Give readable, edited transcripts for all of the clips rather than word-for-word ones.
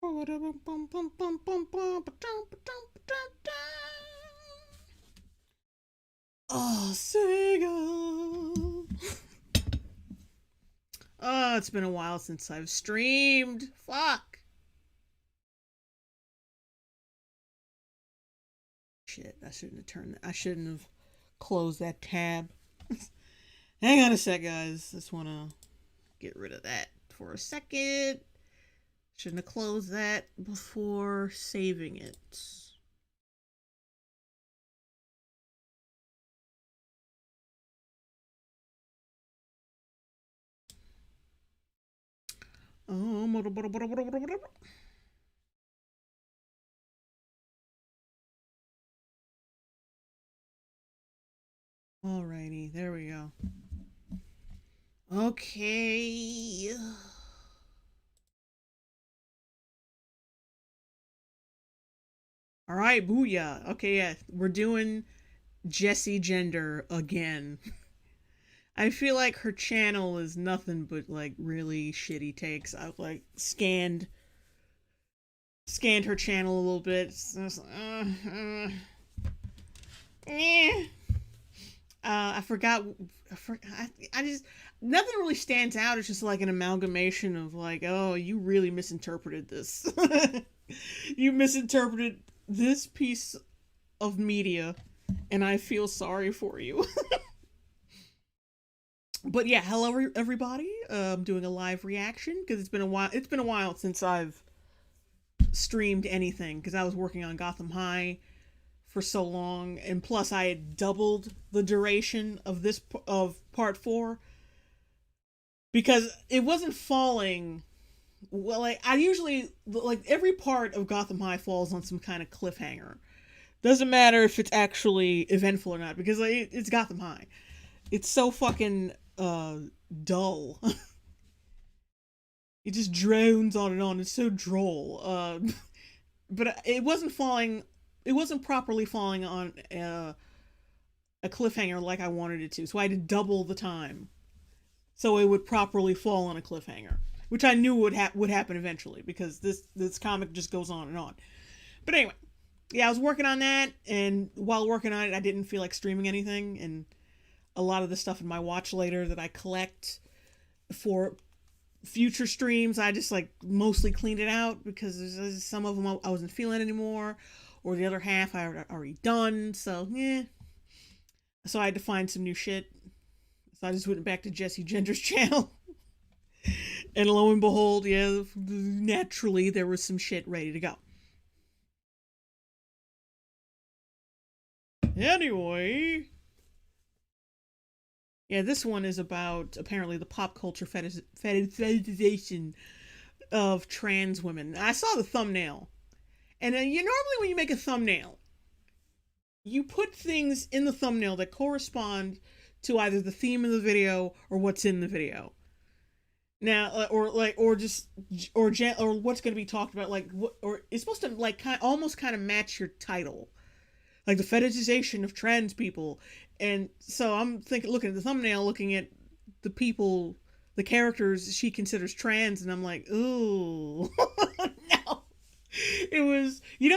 Oh, Sega. Oh, it's been a while since I've streamed. Fuck. Shit, I shouldn't have I shouldn't have closed that tab. Hang on a sec, guys. Just want to get rid of that for a second. Shouldn't have closed that before saving it. Alrighty, there we go. Okay. Alright, booyah. Okay, yeah, we're doing Jessie Gender again. I feel like her channel is nothing but like really shitty takes. I've like scanned her channel a little bit. I forgot. I just nothing really stands out. It's just like an amalgamation of like, oh, you really misinterpreted this. You misinterpreted this piece of media, and I feel sorry for you. But yeah, hello everybody. I'm doing a live reaction because it's been a while. It's been a while since I've streamed anything because I was working on Gotham High for so long, and plus I had doubled the duration of part 4 because it wasn't falling. Well, like I usually like every part of Gotham High falls on some kind of cliffhanger. Doesn't matter if it's actually eventful or not because like, it's Gotham High. It's so fucking dull. It just drones on and on. It's so droll. But it wasn't falling. It wasn't properly falling on a cliffhanger like I wanted it to. So I had to double the time, so it would properly fall on a cliffhanger, which I knew would happen eventually because this comic just goes on and on. But anyway, yeah, I was working on that, and while working on it, I didn't feel like streaming anything, and a lot of the stuff in my watch later that I collect for future streams, I just like mostly cleaned it out because there's some of them I wasn't feeling anymore, or the other half I had already done. So yeah, so I had to find some new shit. So I just went back to Jessie Gender's channel, and lo and behold, yeah, naturally there was some shit ready to go. Anyway. Yeah, this one is about apparently the pop culture fetishization of trans women. I saw the thumbnail, and you normally when you make a thumbnail, you put things in the thumbnail that correspond to either the theme of the video or what's in the video. Now, or what's going to be talked about, like or it's supposed to like almost kind of match your title, like the fetishization of trans people. And so I'm looking at the thumbnail, looking at the people, the characters she considers trans, and I'm like, ooh, no. It was you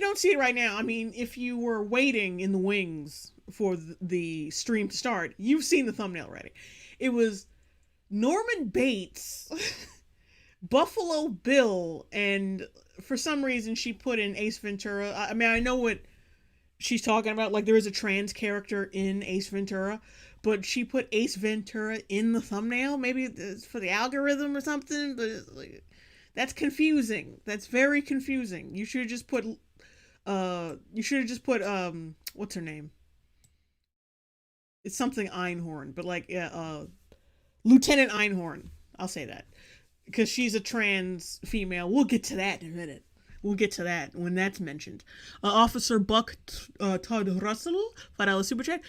don't see it right now. I mean, if you were waiting in the wings for the stream to start, you've seen the thumbnail already. It was Norman Bates, Buffalo Bill, and for some reason she put in Ace Ventura. I mean, I know what she's talking about, like there is a trans character in Ace Ventura, but she put Ace Ventura in the thumbnail. Maybe it's for the algorithm or something, but like, that's confusing. That's very confusing. You should have just put what's her name? It's something Einhorn, but like Lieutenant Einhorn. I'll say that because she's a trans female. We'll get to that in a minute. We'll get to that when that's mentioned. Officer Buck Todd Russell, $5 super chat.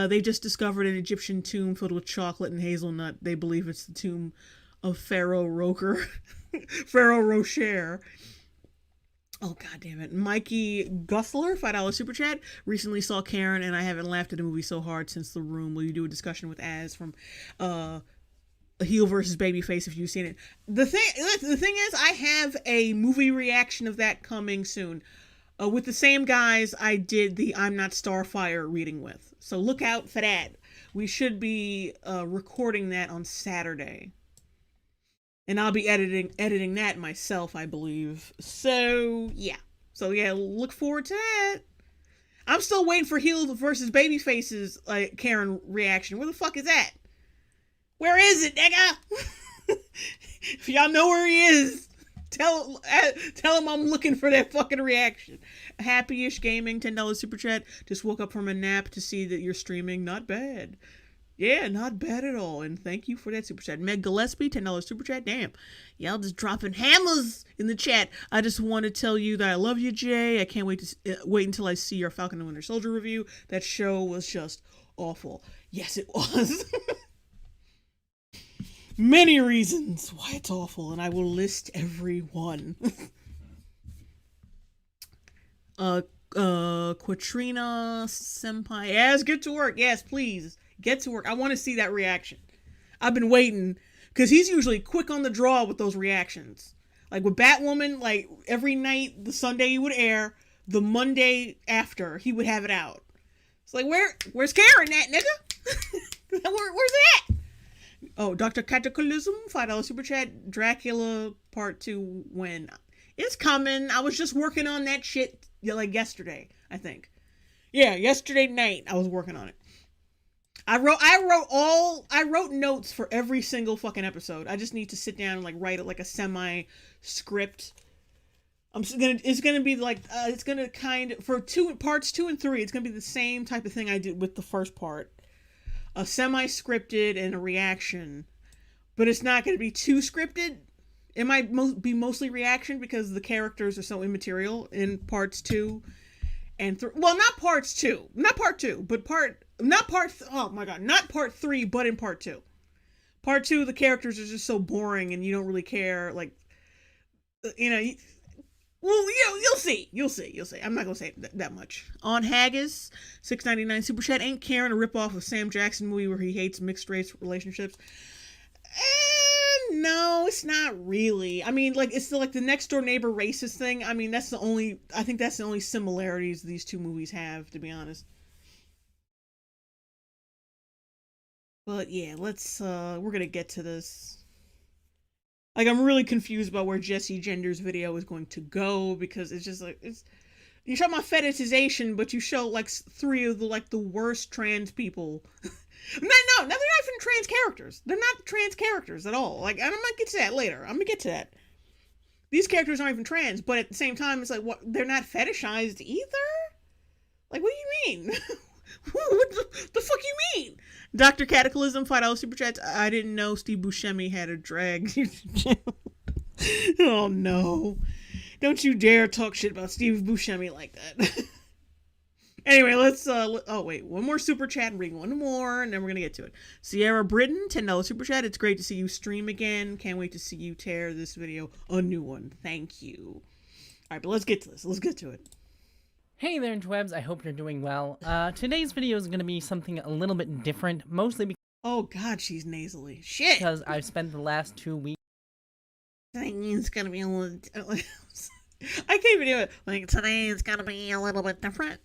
They just discovered an Egyptian tomb filled with chocolate and hazelnut. They believe it's the tomb of Pharaoh Rocher. Pharaoh Rocher. Oh, god damn it. Mikey Gussler, $5 super chat. Recently saw Karen, and I haven't laughed at a movie so hard since The Room. Will you do a discussion with Az from heel versus babyface if you've seen it. The thing is, I have a movie reaction of that coming soon. With the same guys I did the I'm Not Starfire reading with. So look out for that. We should be recording that on Saturday. And I'll be editing that myself, I believe. So, yeah. So, yeah, look forward to that. I'm still waiting for heel versus babyface's Karen reaction. Where the fuck is that? Where is it, nigga? If y'all know where he is, tell him I'm looking for that fucking reaction. Happy-ish Gaming, $10 super chat. Just woke up from a nap to see that you're streaming. Not bad. Yeah, not bad at all. And thank you for that super chat. Meg Gillespie, $10 super chat. Damn. Y'all just dropping hammers in the chat. I just want to tell you that I love you, Jay. I can't wait until I see your Falcon and Winter Soldier review. That show was just awful. Yes, it was. Many reasons why it's awful, and I will list every one. Quatrina Senpai. Yes, get to work. Yes, please. Get to work. I want to see that reaction. I've been waiting, because he's usually quick on the draw with those reactions. Like with Batwoman, like every night, the Sunday he would air, the Monday after, he would have it out. It's like, where's Karen at, nigga? Where's that? Oh, Dr. Cataclysm, $5 super chat. Dracula Part 2 when? It's coming. I was just working on that shit like yesterday, I think. Yeah, yesterday night I was working on it. I wrote notes for every single fucking episode. I just need to sit down and like write it like a semi script. It's gonna be like it's gonna kind of for parts 2 and 3. It's gonna be the same type of thing I did with the first part, a semi scripted and a reaction, but it's not gonna be too scripted. It might be mostly reaction because the characters are so immaterial in parts 2 and 3. Well, not part 2, but not part 3, but in part 2. Part 2, the characters are just so boring and you don't really care. Like, you'll see. I'm not gonna say that much. On Haggis, $6.99 super chat. Ain't Karen a ripoff of Sam Jackson movie where he hates mixed race relationships? No, it's not really. I mean, like, it's the next door neighbor racist thing. I mean, I think that's the only similarities these two movies have, to be honest. But yeah, we're gonna get to this. Like, I'm really confused about where Jesse Gender's video is going to go, because it's just like, you show my fetishization, but you show like 3 of the worst trans people. No, they're not even trans characters. They're not trans characters at all. Like, I'm gonna get to that later. I'm gonna get to that. These characters aren't even trans, but at the same time, it's like, what? They're not fetishized either? Like, what do you mean? What the fuck you mean? Dr. Cataclysm, $5 super chats. I didn't know Steve Buscemi had a drag. Oh no. Don't you dare talk shit about Steve Buscemi like that. Anyway, let's one more super chat and bring one more, and then we're gonna get to it. Sierra Britton, $10 super chat. It's great to see you stream again. Can't wait to see you tear this video a new one. Thank you. Alright, but let's get to this. Let's get to it. Hey there, interwebs. I hope you're doing well. Today's video is going to be something a little bit different, mostly because... Oh god, she's nasally. Shit! Because I've spent the last 2 weeks... Today's going to be a little... I can't even do it. Like, today's going to be a little bit different.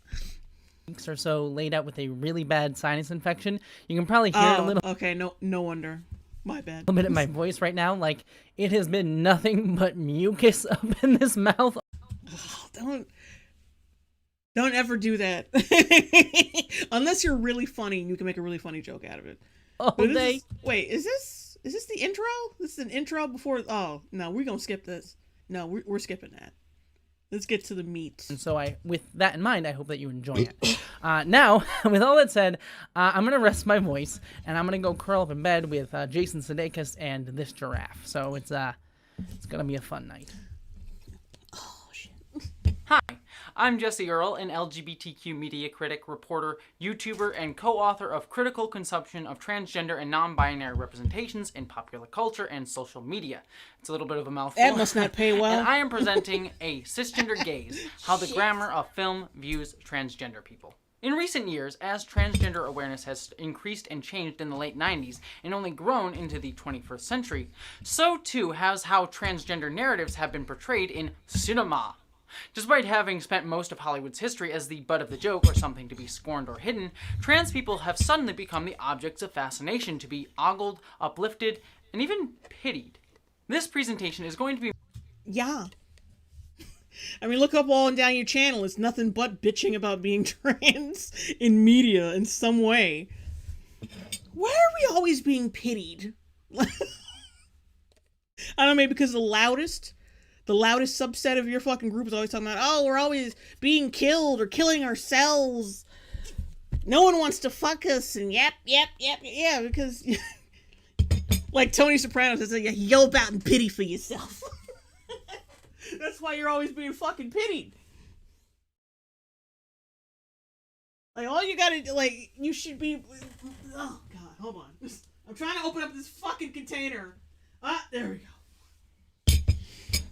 Weeks or so laid out with a really bad sinus infection. You can probably hear it a little... Okay, no wonder. My bad. A little bit in my voice right now. Like, it has been nothing but mucus up in this mouth. Oh, Don't ever do that. Unless you're really funny and you can make a really funny joke out of it. Wait, is this the intro? This is an intro before... Oh, no, we're going to skip this. No, we're skipping that. Let's get to the meat. And so with that in mind, I hope that you enjoy it. Now, with all that said, I'm going to rest my voice, and I'm going to go curl up in bed with Jason Sudeikis and this giraffe. So it's going to be a fun night. Oh, shit. Hi, I'm Jesse Earl, an LGBTQ media critic, reporter, YouTuber, and co-author of Critical Consumption of Transgender and Non-Binary Representations in Popular Culture and Social Media. It's a little bit of a mouthful. That must not pay well. And I am presenting A Cisgender Gaze, How the Grammar of Film Views Transgender People. In recent years, as transgender awareness has increased and changed in the late 90s and only grown into the 21st century, so too has how transgender narratives have been portrayed in cinema. Despite having spent most of Hollywood's history as the butt of the joke or something to be scorned or hidden, trans people have suddenly become the objects of fascination to be ogled, uplifted, and even pitied. This presentation is going to be... Yeah. I mean, look up all and down your channel. It's nothing but bitching about being trans in media in some way. Why are we always being pitied? I don't know, maybe because the loudest subset of your fucking group is always talking about, oh, we're always being killed or killing ourselves. No one wants to fuck us, and yep, yeah, because like Tony Soprano says, you yell about and pity for yourself. That's why you're always being fucking pitied. Like, all you gotta, like, you should be... Oh, God, hold on. I'm trying to open up this fucking container. Ah, there we go.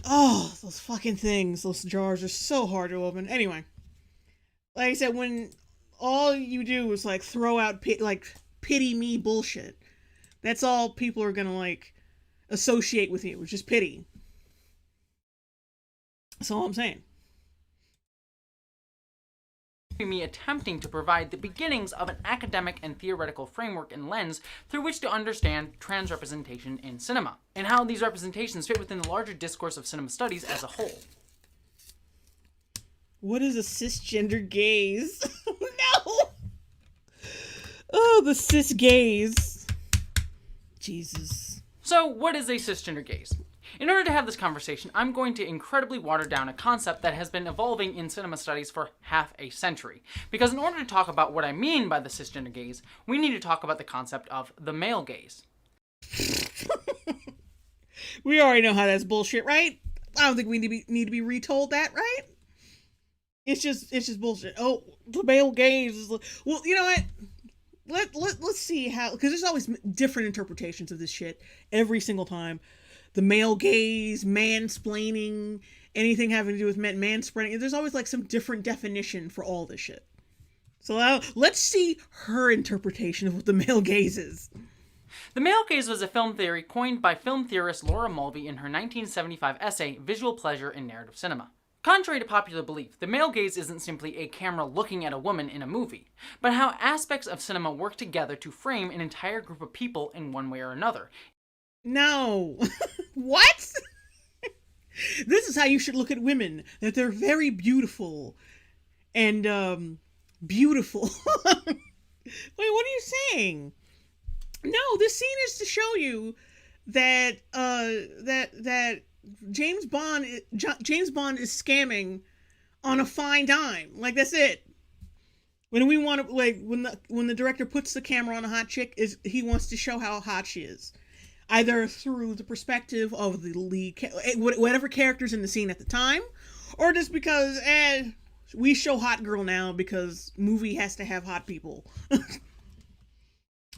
Oh, those fucking things. Those jars are so hard to open. Anyway. Like I said, when all you do is, like, throw out, pity me bullshit, that's all people are gonna, like, associate with you, which is pity. That's all I'm saying. Me attempting to provide the beginnings of an academic and theoretical framework and lens through which to understand trans representation in cinema, and how these representations fit within the larger discourse of cinema studies as a whole. What is a cisgender gaze? No! Oh, the cis gaze. Jesus. So, what is a cisgender gaze? In order to have this conversation, I'm going to incredibly water down a concept that has been evolving in cinema studies for half a century. Because in order to talk about what I mean by the cisgender gaze, we need to talk about the concept of the male gaze. We already know how that's bullshit, right? I don't think we need to be retold that, right? It's just bullshit. Oh, the male gaze is... Well, you know what? Let's see how... Because there's always different interpretations of this shit every single time. The male gaze, mansplaining, anything having to do with manspreading. There's always like some different definition for all this shit. So let's see her interpretation of what the male gaze is. The male gaze was a film theory coined by film theorist Laura Mulvey in her 1975 essay, Visual Pleasure in Narrative Cinema. Contrary to popular belief, the male gaze isn't simply a camera looking at a woman in a movie, but how aspects of cinema work together to frame an entire group of people in one way or another. No. What? This is how you should look at women. That they're very beautiful. And, beautiful. Wait, what are you saying? No, this scene is to show you that, that James Bond is scamming on a fine dime. Like, that's it. When we want to, like, when the director puts the camera on a hot chick, he wants to show how hot she is. Either through the perspective of the lead, whatever character's in the scene at the time, or just because, we show hot girl now because movie has to have hot people. But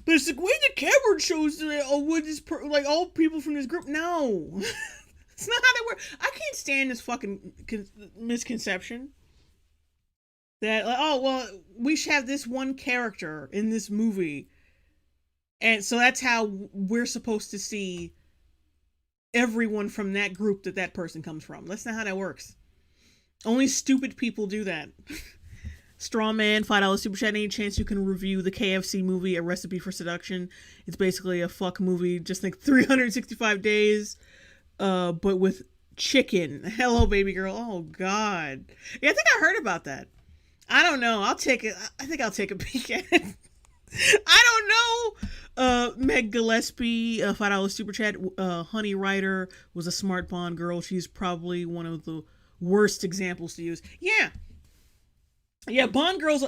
it's the way the camera shows like all people from this group. No, it's not how that works. I can't stand this fucking misconception that, like, oh well, we should have this one character in this movie. And so that's how we're supposed to see everyone from that group that person comes from. That's not how that works. Only stupid people do that. Straw Man, $5 super chat. Any chance you can review the KFC movie, A Recipe for Seduction? It's basically a fuck movie. Just think 365 days, but with chicken. Hello, baby girl. Oh, God. Yeah, I think I heard about that. I don't know. I think I'll take a peek at it. I don't know. Meg Gillespie, $5 super chat. Honey Rider was a smart Bond girl. She's probably one of the worst examples to use. Yeah, Bond girls,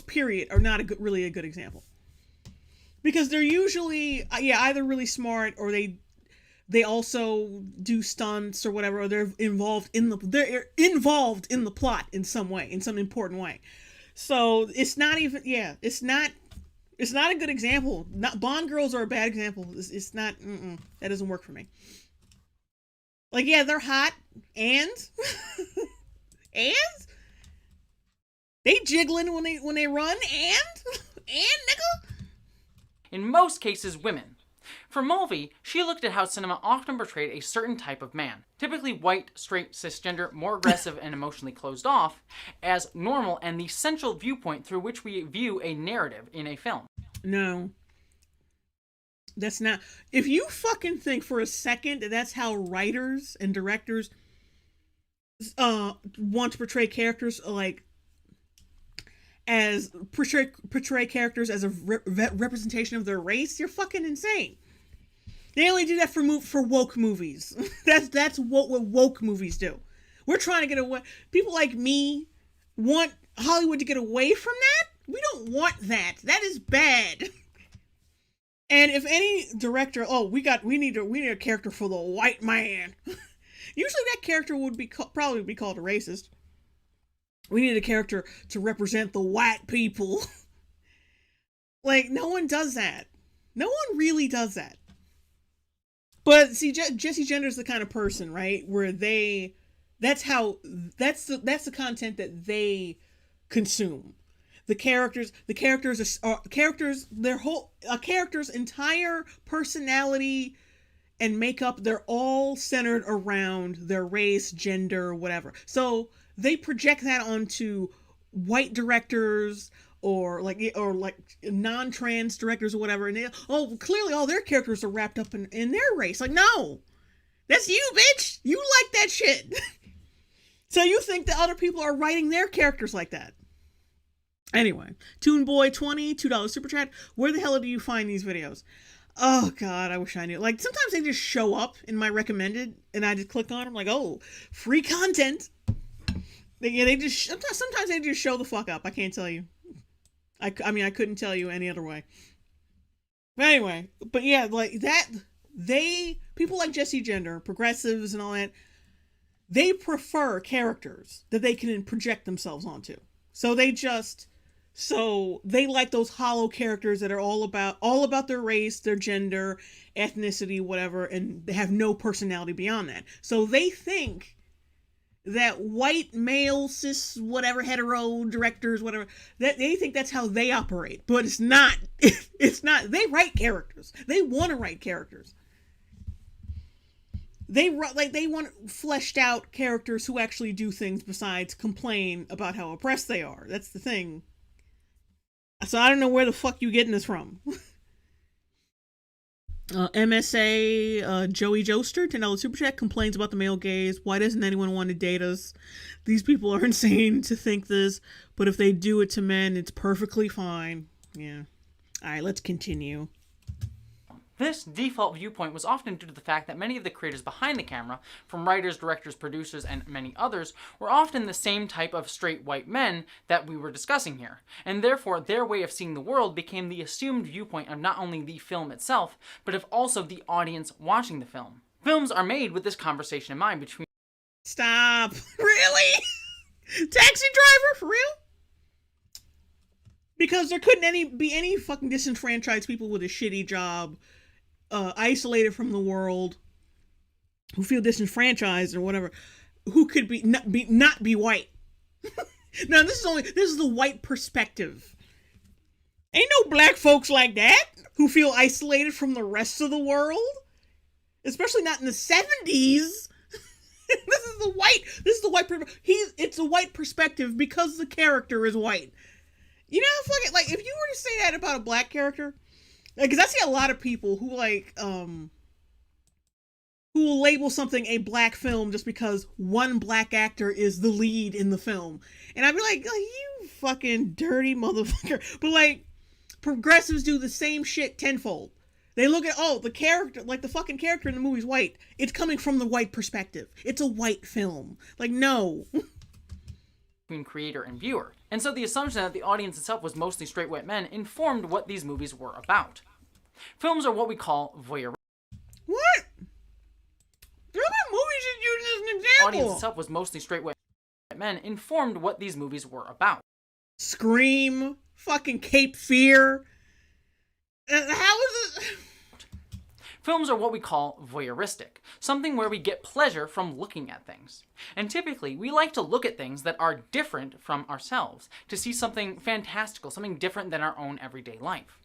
period, are not really a good example. Because they're usually, either really smart, or they also do stunts or whatever, or they're involved in the plot in some way, in some important way. So it's not even, it's not a good example. Bond girls are a bad example. It's not, that doesn't work for me. Like, yeah, they're hot, and they They jiggling when they run and nigga. In most cases, women. For Mulvey, she looked at how cinema often portrayed a certain type of man, typically white, straight, cisgender, more aggressive, and emotionally closed off, as normal and the central viewpoint through which we view a narrative in a film. No. That's not. If you fucking think for a second that that's how writers and directors want to portray characters as portray characters as a representation of their race, you're fucking insane. They only do that for woke movies. that's what woke movies do. We're trying to get away. People like me want Hollywood to get away from that. We don't want that. That is bad. And if any director, we need a character for the white man. Usually that character would be probably be called a racist. We need a character to represent the white people. Like, no one does that. No one really does that. But see, Jessie Gender's the kind of person, right, where that's the content that they consume. The character's entire personality and makeup, they're all centered around their race, gender, whatever. So they project that onto white directors or non-trans directors or whatever, and clearly all their characters are wrapped up in their race. Like, no, that's you, bitch. You like that shit. So you think that other people are writing their characters like that. Anyway, ToonBoy20, $2 super chat. Where the hell do you find these videos? Oh God, I wish I knew. Like, sometimes they just show up in my recommended, and I just click on them. Like, oh, free content. They just sometimes they just show the fuck up. I can't tell you. I mean, I couldn't tell you any other way. But anyway, like that. People like Jessie Gender, progressives, and all that. They prefer characters that they can project themselves onto. So they like those hollow characters that are all about their race, their gender, ethnicity, whatever, and they have no personality beyond that. So they think that white male cis whatever hetero directors whatever, that they think that's how they operate, but it's not. It's not. They write characters. They want to write characters. They want fleshed out characters who actually do things besides complain about how oppressed they are. That's the thing. So I don't know where the fuck you getting this from. MSA Joey Joester, $10 super chat, complains about the male gaze. Why doesn't anyone want to date us? These people are insane to think this, but if they do it to men, it's perfectly fine. Yeah. Alright, let's continue. This default viewpoint was often due to the fact that many of the creators behind the camera, from writers, directors, producers, and many others, were often the same type of straight white men that we were discussing here, and therefore their way of seeing the world became the assumed viewpoint of not only the film itself, but of also the audience watching the film. Films are made with this conversation in mind between... Stop! Really? Taxi driver? For real? Because there couldn't be any fucking disenfranchised people with a shitty job, isolated from the world, who feel disenfranchised or whatever, who could not be white. Now this is the white perspective. Ain't no black folks like that who feel isolated from the rest of the world, especially not in the 70s. This is the white. It's the white perspective because the character is white. You know, fucking, like, if you were to say that about a black character, because I see a lot of people who who will label something a black film just because one black actor is the lead in the film, and I'd be like, you fucking dirty motherfucker. But like, progressives do the same shit tenfold. They look at, the character, like the fucking character in the movie's white. It's coming from the white perspective. It's a white film. Like, no. Between creator and viewer. And so the assumption that the audience itself was mostly straight white men informed what these movies were about. Films are what we call voyeur. What? What movies did you use as an example? The audience itself was mostly straight white men informed what these movies were about. Scream, fucking Cape Fear. How is it? Films are what we call voyeuristic, something where we get pleasure from looking at things. And typically, we like to look at things that are different from ourselves, to see something fantastical, something different than our own everyday life.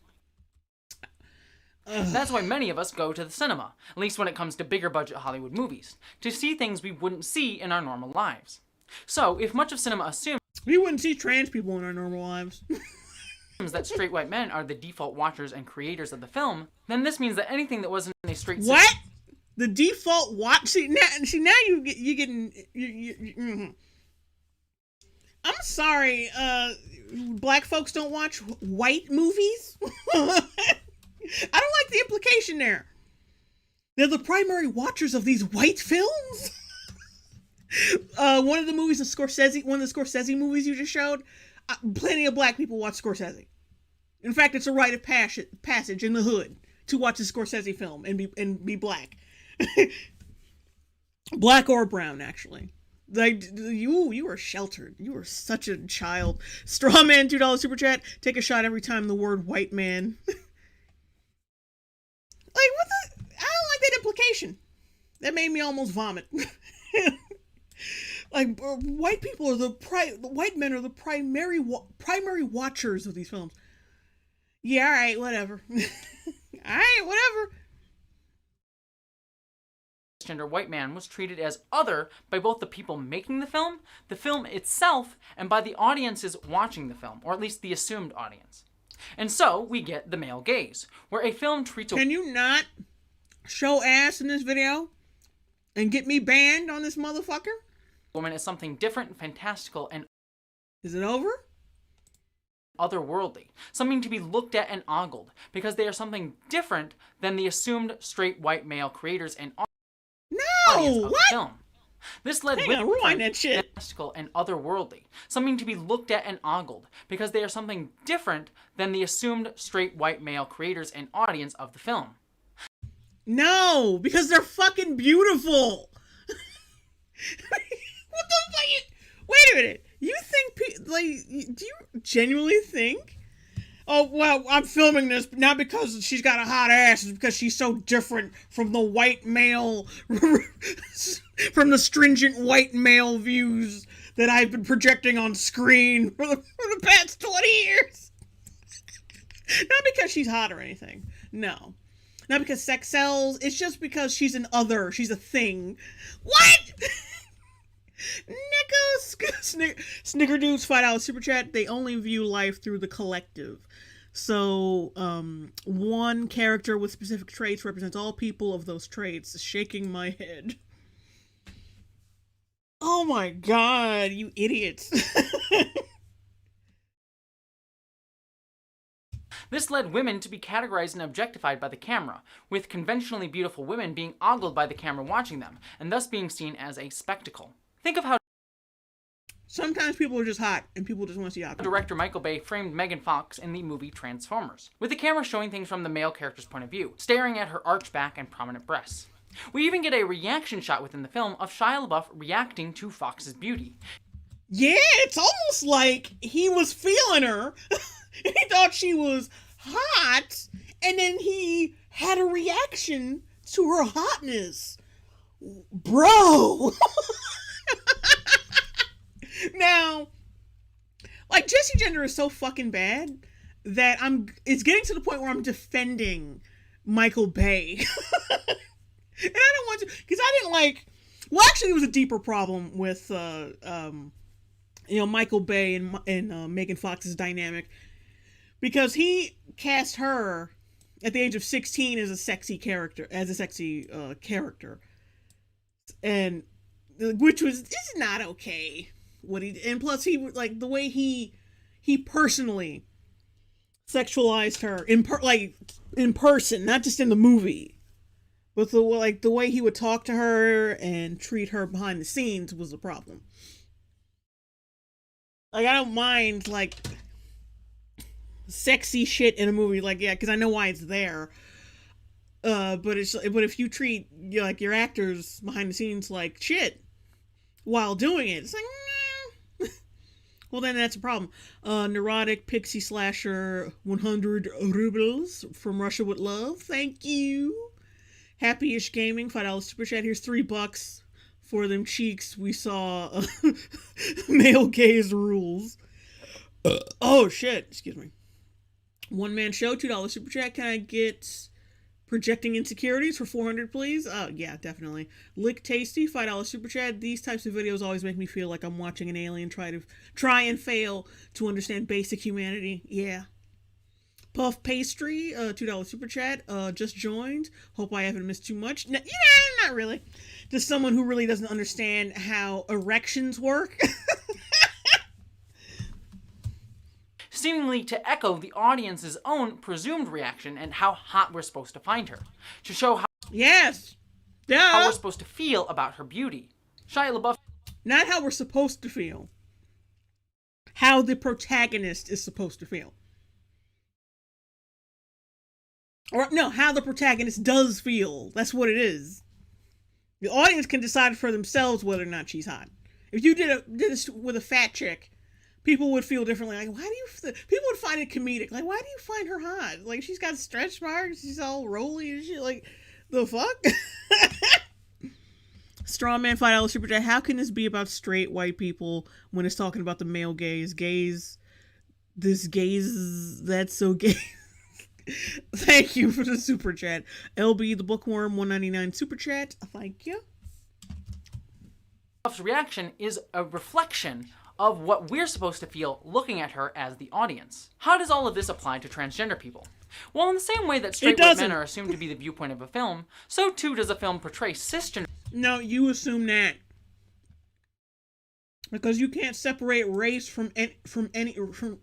That's why many of us go to the cinema, at least when it comes to bigger budget Hollywood movies, to see things we wouldn't see in our normal lives. So, if much of cinema assumes we wouldn't see trans people in our normal lives. that straight white men are the default watchers and creators of the film, then this means that anything that wasn't a straight... What? The default watch? See now you getting... I'm sorry, black folks don't watch white movies? I don't like the implication there. They're the primary watchers of these white films? One of the Scorsese movies you just showed, plenty of black people watch Scorsese. In fact, it's a rite of passage in the hood to watch a Scorsese film and be black. Black or brown, actually. Like, you were sheltered. You were such a child. Strawman, $2 super chat. Take a shot every time the word white man... Like, what the... I don't like that implication. That made me almost vomit. Like, white people are white men are the primary watchers of these films. Yeah, alright, whatever. Alright, whatever. Transgender white man was treated as other by both the people making the film itself, and by the audiences watching the film, or at least the assumed audience. And so, we get the male gaze, where a film treats a... Can you not show ass in this video? And get me banned on this motherfucker? ...woman as something different, fantastical, and... Is it over? ...otherworldly. Something to be looked at and ogled, because they are something different than the assumed straight white male creators and audience of the film. This led rewind that shit. Fantastical and otherworldly, something to be looked at and ogled, because they are something different than the assumed straight white male creators and audience of the film. No, because they're fucking beautiful. What the fuck? Wait a minute. You think do you genuinely think? Oh, well, I'm filming this not because she's got a hot ass, it's because she's so different from the white male, from the stringent white male views that I've been projecting on screen for the past 20 years. Not because she's hot or anything. No. Not because sex sells. It's just because she's an other. She's a thing. What? Snickerdood's $5 super chat. They only view life through the collective. So, one character with specific traits represents all people of those traits. Shaking my head. Oh my god, you idiots. This led women to be categorized and objectified by the camera, with conventionally beautiful women being ogled by the camera watching them, and thus being seen as a spectacle. Think of how sometimes people are just hot, and people just want to see hot. Director Michael Bay framed Megan Fox in the movie Transformers, with the camera showing things from the male character's point of view, staring at her arched back and prominent breasts. We even get a reaction shot within the film of Shia LaBeouf reacting to Fox's beauty. Yeah, it's almost like he was feeling her. He thought she was hot, and then he had a reaction to her hotness. Bro! Now, like, Jessie Gender is so fucking bad that it's getting to the point where I'm defending Michael Bay. And I don't want to, because I didn't like, well, actually, it was a deeper problem with, Michael Bay and Megan Fox's dynamic, because he cast her at the age of 16 as a sexy character, and which was just not okay. And plus he, like, the way he personally sexualized her in person, not just in the movie, but the way he would talk to her and treat her behind the scenes was a problem. Like, I don't mind, like, sexy shit in a movie, like, yeah, because I know why it's there. But if you treat your actors behind the scenes like shit while doing it, it's like, nah. Well, then that's a problem. Neurotic Pixie Slasher 100 rubles from Russia with love. Thank you. Happy-ish Gaming, $5 super chat. Here's $3 for them cheeks. We saw male gaze rules. Oh shit! Excuse me. One man show, $2 super chat. Can I get projecting insecurities for 400, please? Oh yeah, definitely. Lick Tasty, $5 super chat. These types of videos always make me feel like I'm watching an alien try and fail to understand basic humanity. Yeah. Puff Pastry, $2 super chat. Just joined. Hope I haven't missed too much. Yeah, not really. Just someone who really doesn't understand how erections work. Seemingly to echo the audience's own presumed reaction and how hot we're supposed to find her. To show how Yes. how we're supposed to feel about her beauty. Shia LaBeouf. Not how we're supposed to feel. How the protagonist is supposed to feel. Or no, how the protagonist does feel. That's what it is. The audience can decide for themselves whether or not she's hot. If you did this with a fat chick, people would feel differently. Like, people would find it comedic. Like, why do you find her hot? Like, she's got stretch marks. She's all rolly and shit. Like, the fuck? Strawman $5 super chat. How can this be about straight white people when it's talking about the male gaze? That's so gay. Thank you for the super chat. LB the Bookworm $1.99 super chat. Thank you. Reaction is a reflection of what we're supposed to feel looking at her as the audience. How does all of this apply to transgender people? Well, in the same way that straight white men are assumed to be the viewpoint of a film, so too does a film portray cisgender. No, you assume that. Because you can't separate race from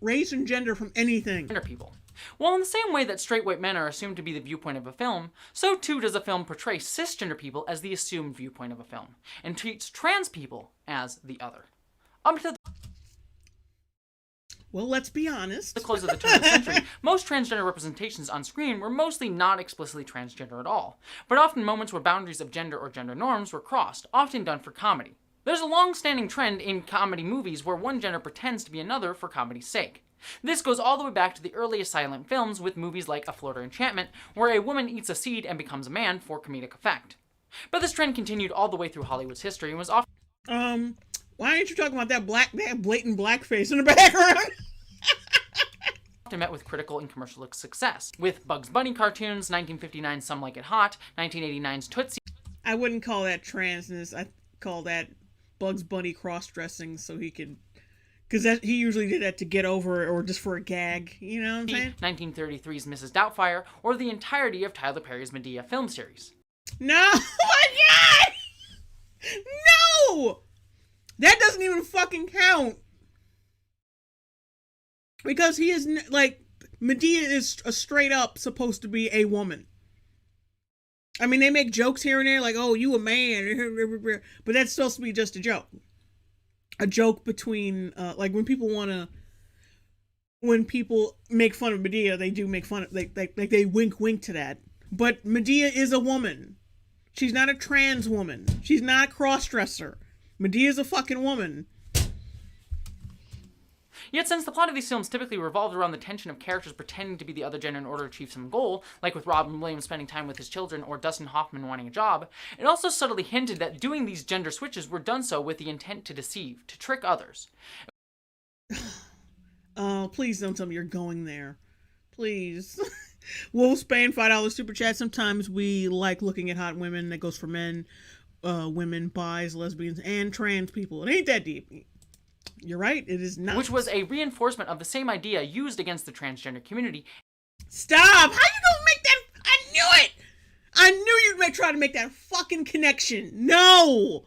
race and gender from anything. People. Well, in the same way that straight white men are assumed to be the viewpoint of a film, so too does a film portray cisgender people as the assumed viewpoint of a film, and treats trans people as the other. Up to well, let's be honest. the close of the 20th century, most transgender representations on screen were mostly not explicitly transgender at all, but often moments where boundaries of gender or gender norms were crossed, often done for comedy. There's a long-standing trend in comedy movies where one gender pretends to be another for comedy's sake. This goes all the way back to the earliest silent films with movies like A Florida Enchantment, where a woman eats a seed and becomes a man for comedic effect. But this trend continued all the way through Hollywood's history and was often why aren't you talking about that blatant blackface in the background? met with critical and commercial success, with Bugs Bunny cartoons, 1959's Some Like It Hot, 1989's Tootsie. I wouldn't call that transness. I call that Bugs Bunny cross-dressing so he could... Because he usually did that to get over or just for a gag, you know what I'm saying? 1933's Mrs. Doubtfire, or the entirety of Tyler Perry's Medea film series. No! Oh my god! No! That doesn't even fucking count. Because he is, like, Medea is a straight up supposed to be a woman. I mean, they make jokes here and there, like, oh, you a man, but that's supposed to be just a joke. A joke between, like, when people make fun of Medea, they do make fun of, like they wink to that. But Medea is a woman. She's not a trans woman. She's not a cross-dresser. Medea's a fucking woman. Yet since the plot of these films typically revolved around the tension of characters pretending to be the other gender in order to achieve some goal, like with Robin Williams spending time with his children or Dustin Hoffman wanting a job, it also subtly hinted that doing these gender switches were done so with the intent to deceive, to trick others. Please don't tell me you're going there. Please. Wolfsbane, $5 super chat. Sometimes we like looking at hot women. That goes for men, women, bis, lesbians, and trans people. It ain't that deep. You're right, it is not. Which was a reinforcement of the same idea used against the transgender community. Stop! How you gonna make that? I knew it! I knew you'd try to make that fucking connection. No!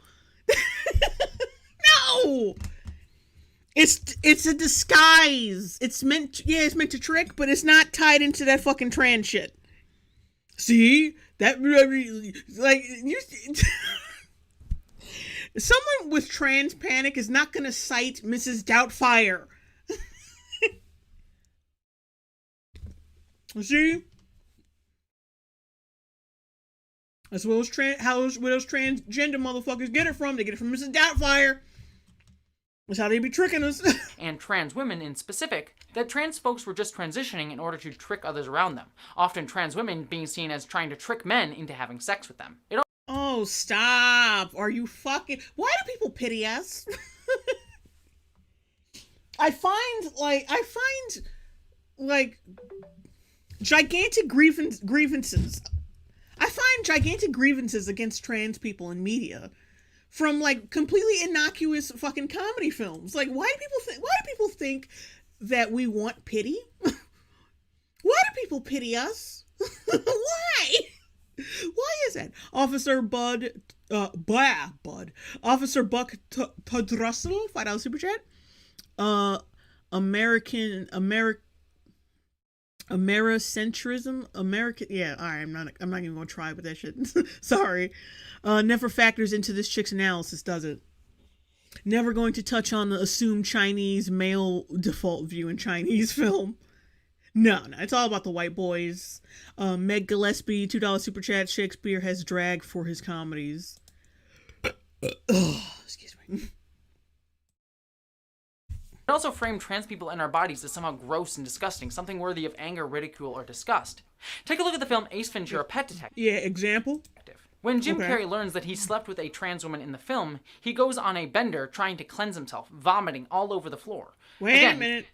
No! It's a disguise. It's meant to trick, but it's not tied into that fucking trans shit. See? That, like, you... Someone with trans panic is not going to cite Mrs. Doubtfire. See? That's where those transgender motherfuckers get it from. They get it from Mrs. Doubtfire. That's how they be tricking us. And trans women in specific that trans folks were just transitioning in order to trick others around them, often trans women being seen as trying to trick men into having sex with them. Oh, stop. Are you fucking... Why do people pity us? I find gigantic grievances. I find gigantic grievances against trans people in media from like completely innocuous fucking comedy films. Like, why do people think that we want pity? Why do people pity us? Why? Why is that? Officer Officer Buck Todrussel, $5 super chat. Americentrism, yeah, all right, I'm not even gonna try with that shit. Sorry. Never factors into this chick's analysis, does it? Never going to touch on the assumed Chinese male default view in Chinese film. No, it's all about the white boys. Meg Gillespie, $2 super chat. Shakespeare has drag for his comedies. Excuse me. It also framed trans people and our bodies as somehow gross and disgusting, something worthy of anger, ridicule, or disgust. Take a look at the film Ace Ventura: Pet Detective. Yeah, example? When Jim Carrey learns that he slept with a trans woman in the film, he goes on a bender trying to cleanse himself, vomiting all over the floor. Wait a minute.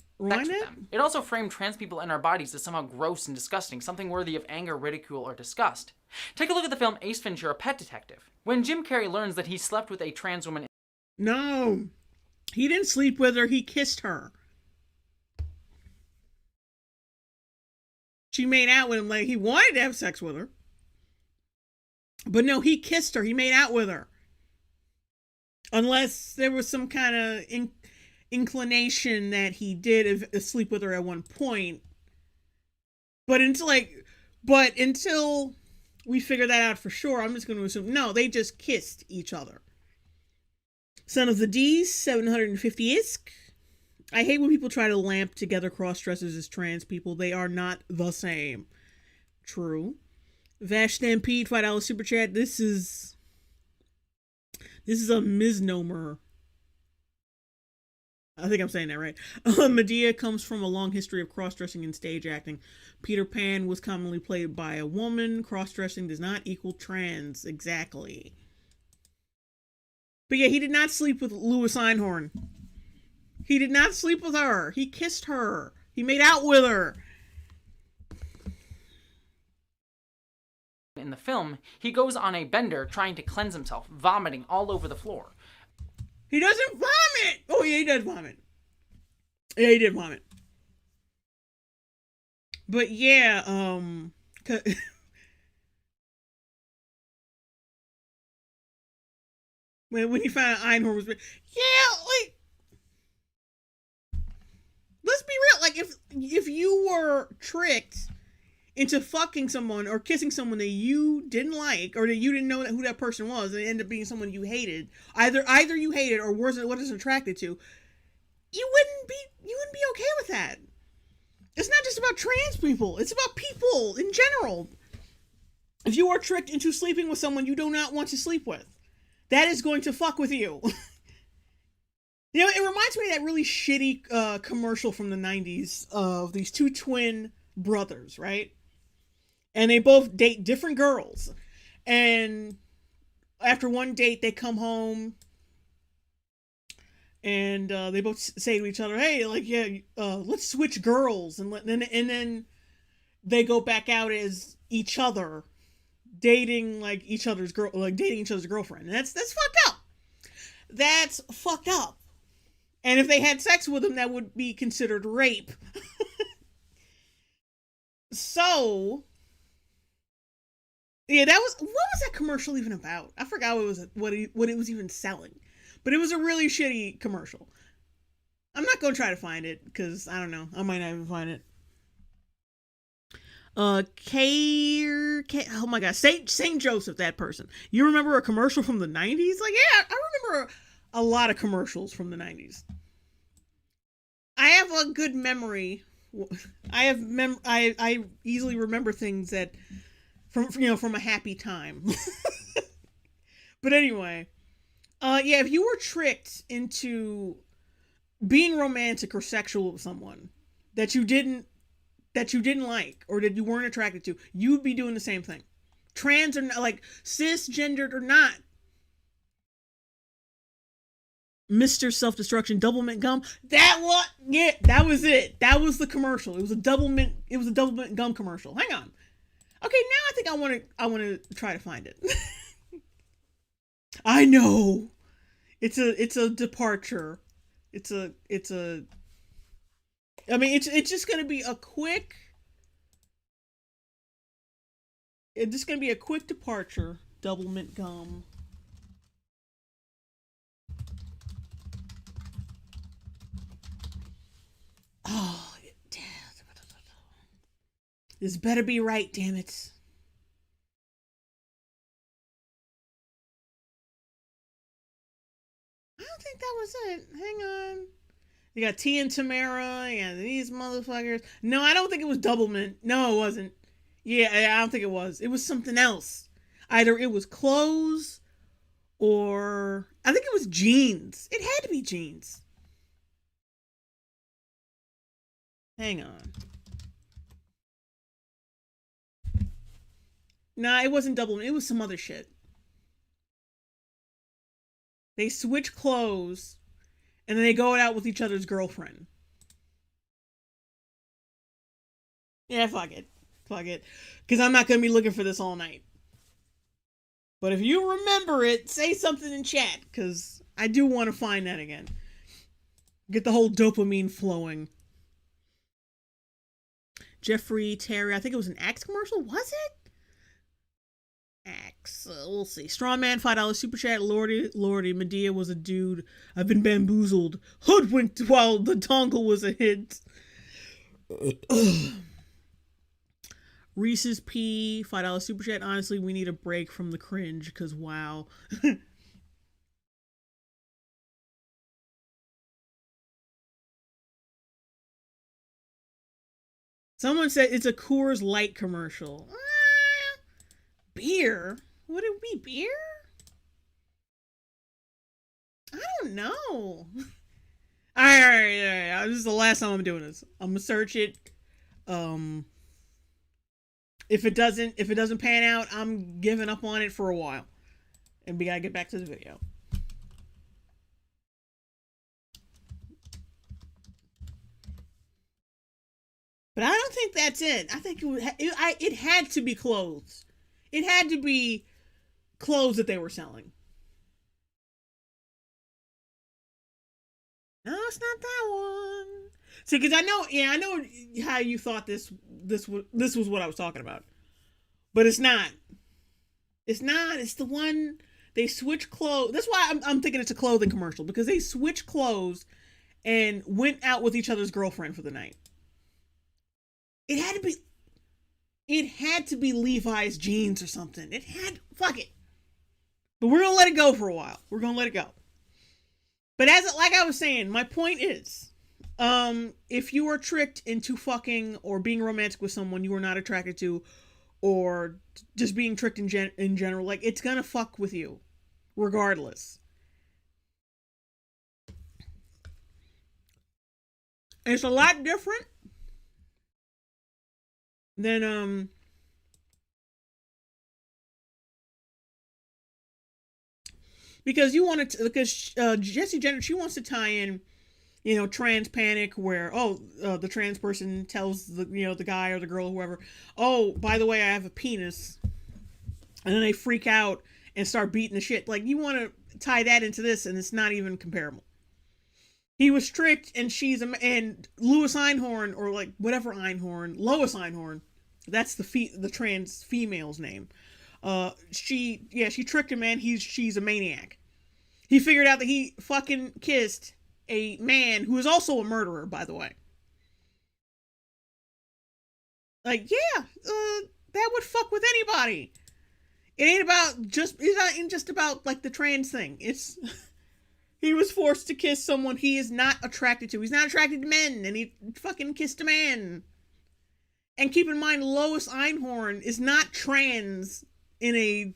It also framed trans people and our bodies as somehow gross and disgusting, something worthy of anger, ridicule, or disgust. Take a look at the film Ace Ventura: Pet Detective. When Jim Carrey learns that he slept with a trans woman... No. He didn't sleep with her, he kissed her. She made out with him like he wanted to have sex with her. But no, he kissed her. He made out with her. Unless there was some kind of inclination that he did sleep with her at one point. But until we figure that out for sure, I'm just going to assume, no, they just kissed each other. Son of the D's, 750 isk. I hate when people try to lamp together cross-dressers as trans people. They are not the same. True. Vash Stampede, $5 super chat. This is a misnomer. I think I'm saying that right. Medea comes from a long history of cross-dressing and stage acting. Peter Pan was commonly played by a woman. Cross-dressing does not equal trans. Exactly. But yeah, he did not sleep with Louis Einhorn. He did not sleep with her. He kissed her. He made out with her. In the film, he goes on a bender trying to cleanse himself, vomiting all over the floor. He doesn't vomit! Oh yeah, he does vomit. Yeah, he did vomit. But yeah, when he found out Einhorn was... Yeah, like... Let's be real, like, if you were tricked into fucking someone or kissing someone that you didn't like, or that you didn't know who that person was, and it ended up being someone you hated, either you hated or wasn't attracted to, you wouldn't be okay with that. It's not just about trans people, it's about people in general. If you are tricked into sleeping with someone you do not want to sleep with, that is going to fuck with you. You know, it reminds me of that really shitty commercial from the 90s of these two twin brothers, right? And they both date different girls. And after one date, they come home and they both say to each other, hey, like, yeah, let's switch girls. And then they go back out as each other, dating each other's girlfriend. And that's fucked up. That's fucked up. And if they had sex with him, that would be considered rape. So, yeah, what was that commercial even about? I forgot what it was even selling. But it was a really shitty commercial. I'm not going to try to find it, because, I don't know, I might not even find it. Oh my god, Saint Joseph, that person. You remember a commercial from the 90s? Like, yeah, I remember a lot of commercials from the 90s. I have a good memory. I easily remember things that from a happy time. But anyway, yeah, if you were tricked into being romantic or sexual with someone, that you didn't like or that you weren't attracted to, you'd be doing the same thing. Trans or not, like cisgendered or not. Mr. Self-Destruction Double Mint Gum. That what? Yeah, that was it. That was the commercial. It was a double mint gum commercial. Hang on. Okay, now I think I want to try to find it. I know. It's a departure. It's a I mean, it's just going to be a quick It's just going to be a quick departure. Double mint gum. Oh, this better be right, damn it. I don't think that was it. Hang on. You got T and Tamara and these motherfuckers. No, I don't think it was double mint. No, it wasn't. Yeah, I don't think it was. It was something else. Either it was clothes or I think it was jeans. It had to be jeans. Hang on. Nah, it wasn't double mint. It was some other shit. They switch clothes and then they go out with each other's girlfriend. Yeah, fuck it. Fuck it. Because I'm not going to be looking for this all night. But if you remember it, say something in chat. Because I do want to find that again. Get the whole dopamine flowing. Jeffrey Terry. I think it was an Axe commercial. Was it? Axe. We'll see. Strawman, $5 super chat. Lordy, Medea was a dude. I've been bamboozled. Hoodwinked while the dongle was a hit. Reese's P, $5 super chat. Honestly, we need a break from the cringe, because wow. Someone said it's a Coors Light commercial. Beer? Would it be beer? I don't know. All right. This is the last time I'm doing this. I'm gonna search it. If it doesn't pan out, I'm giving up on it for a while, and we gotta get back to the video. But I don't think that's it. I think it had to be clothes. It had to be clothes that they were selling. No, it's not that one. See, because I know how you thought this was what I was talking about, but it's not. It's not. It's the one they switch clothes. That's why I'm thinking it's a clothing commercial, because they switch clothes and went out with each other's girlfriend for the night. It had to be Levi's jeans or something. Fuck it. But we're gonna let it go for a while. We're gonna let it go. But like I was saying, my point is, if you are tricked into fucking or being romantic with someone you are not attracted to, or just being tricked in general, like, it's gonna fuck with you, regardless. And it's a lot different than because Jessie Jenner, she wants to tie in, trans panic, where the trans person tells the guy or the girl or whoever, oh, by the way, I have a penis, and then they freak out and start beating the shit. Like, you want to tie that into this, and it's not even comparable. He was tricked, and and Lois Einhorn, or like whatever Einhorn, Lois Einhorn, that's the trans female's name. She tricked him, man. She's a maniac. He figured out that he fucking kissed a man who is also a murderer, by the way. Like, yeah, that would fuck with anybody. It's not just about like the trans thing. It's he was forced to kiss someone he is not attracted to. He's not attracted to men, and he fucking kissed a man. And keep in mind, Lois Einhorn is not trans in a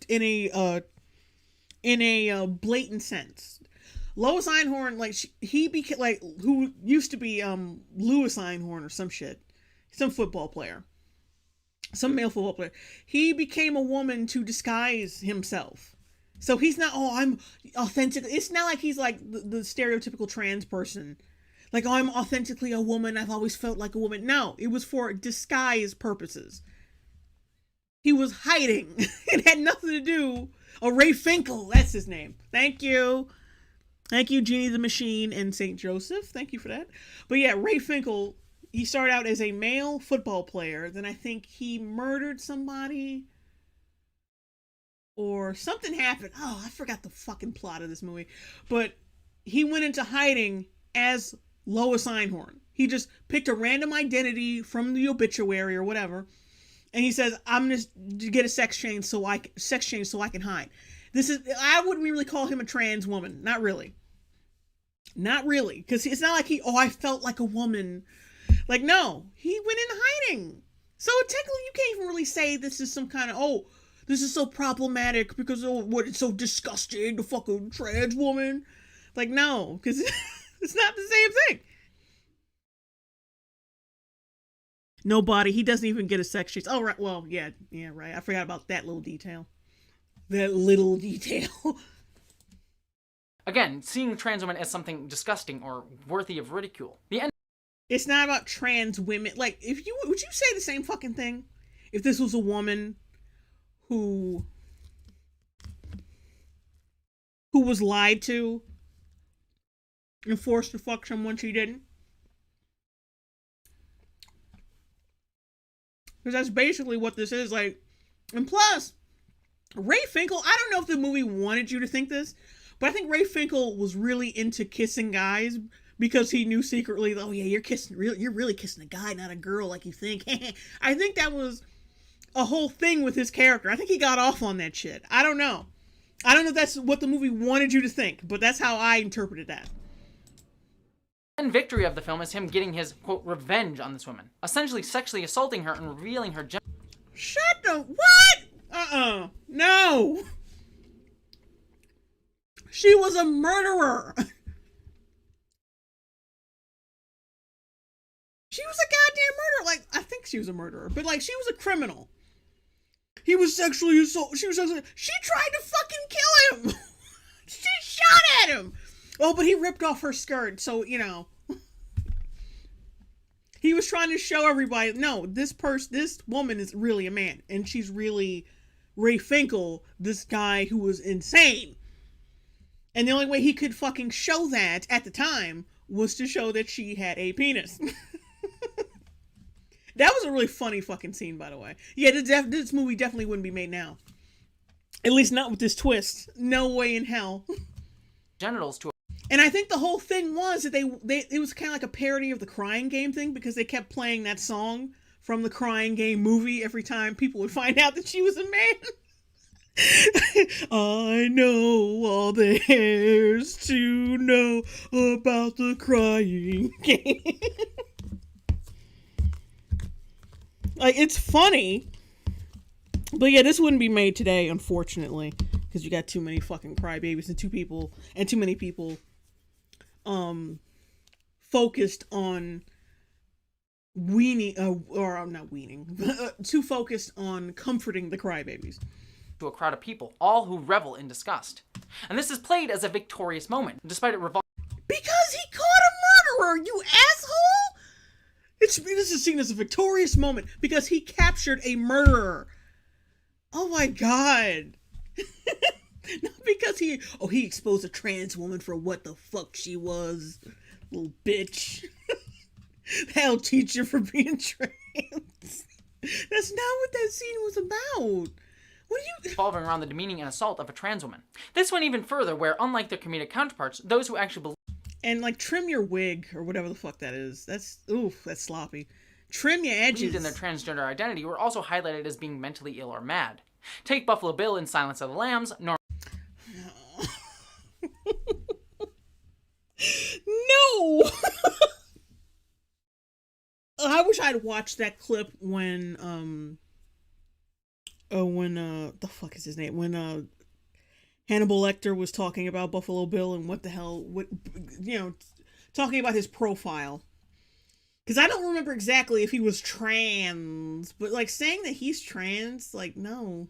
blatant sense. Lois Einhorn, like he became like who used to be Lewis Einhorn or some shit, some football player, some male football player. He became a woman to disguise himself. So he's not. Oh, I'm authentic. It's not like he's like the stereotypical trans person. Like, oh, I'm authentically a woman. I've always felt like a woman. No, it was for disguise purposes. He was hiding. It had nothing to do. Oh, Ray Finkel, that's his name. Thank you. Thank you, Jeannie the Machine and St. Joseph. Thank you for that. But yeah, Ray Finkel, he started out as a male football player. Then I think he murdered somebody. Or something happened. Oh, I forgot the fucking plot of this movie. But he went into hiding as Lois Einhorn. He just picked a random identity from the obituary or whatever. And he says, I'm going to get a sex change so I can hide. I wouldn't really call him a trans woman. Not really. Not really. Because it's not like I felt like a woman. Like, no. He went in hiding. So technically you can't even really say this is some kind of, this is so problematic because, it's so disgusting, the fucking trans woman. Like, no. Because it's not the same thing. Nobody. He doesn't even get a sex change. Oh, right. Well, yeah, right. I forgot about that little detail. Again, seeing trans women as something disgusting or worthy of ridicule. It's not about trans women. Like, would you say the same fucking thing if this was a woman who was lied to and forced to fuck someone she didn't? Because that's basically what this is. Like, and plus, Ray Finkel, I don't know if the movie wanted you to think this, but I think Ray Finkel was really into kissing guys because he knew secretly, oh yeah, you're really kissing a guy, not a girl like you think. I think that was a whole thing with his character. I think he got off on that shit. I don't know if that's what the movie wanted you to think, but that's how I interpreted that. And victory of the film is him getting his, quote, revenge on this woman, essentially sexually assaulting her and revealing her gender. Shut the what? No. She was a murderer. She was a goddamn murderer. Like, I think she was a murderer, but like, she was a criminal. He was sexually assaulted. She tried to fucking kill him. She shot at him. Oh, but he ripped off her skirt, so, he was trying to show everybody, no, this woman is really a man, and she's really Ray Finkel, this guy who was insane. And the only way he could fucking show that at the time was to show that she had a penis. That was a really funny fucking scene, by the way. Yeah, this movie definitely wouldn't be made now. At least not with this twist. No way in hell. Genitals to. And I think the whole thing was that it was kind of like a parody of the Crying Game thing, because they kept playing that song from the Crying Game movie every time people would find out that she was a man. I know all there's to know about the Crying Game. Like, it's funny. But yeah, this wouldn't be made today, unfortunately, because you got too many fucking crybabies and too many people focused on too focused on comforting the crybabies. To a crowd of people, all who revel in disgust. And this is played as a victorious moment, despite it revolving. Because he caught a murderer, you asshole! This is seen as a victorious moment because he captured a murderer. Oh my god. Not because he exposed a trans woman for what the fuck she was. Little bitch. That'll teach you for being trans. That's not what that scene was about. Revolving around the demeaning and assault of a trans woman. This went even further, where, unlike their comedic counterparts, those who actually believe. And like, trim your wig or whatever the fuck that is. That's sloppy. Trim your edges. In their transgender identity were also highlighted as being mentally ill or mad. Take Buffalo Bill in Silence of the Lambs, nor. No. I wish I'd watched that clip when the fuck is his name? When Hannibal Lecter was talking about Buffalo Bill and what the hell, what, you know, talking about his profile. Because I don't remember exactly if he was trans, but like saying that he's trans, like, no.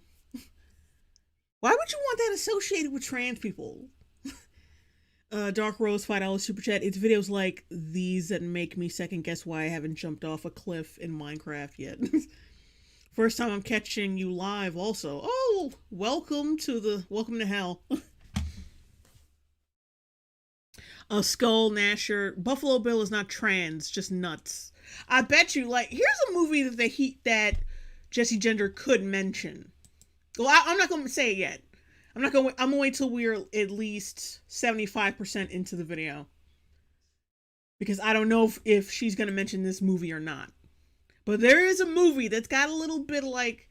Why would you want that associated with trans people? Dark Rose $5 super chat. It's videos like these that make me second guess why I haven't jumped off a cliff in Minecraft yet. First time I'm catching you live also. Oh, welcome to hell. Skull Nasher. Buffalo Bill is not trans, just nuts. I bet you, like, here's a movie that Jesse Gender could mention. Well, I'm not going to say it yet. I'm going to wait till we're at least 75% into the video. Because I don't know if she's going to mention this movie or not. But there is a movie that's got a little bit of, like,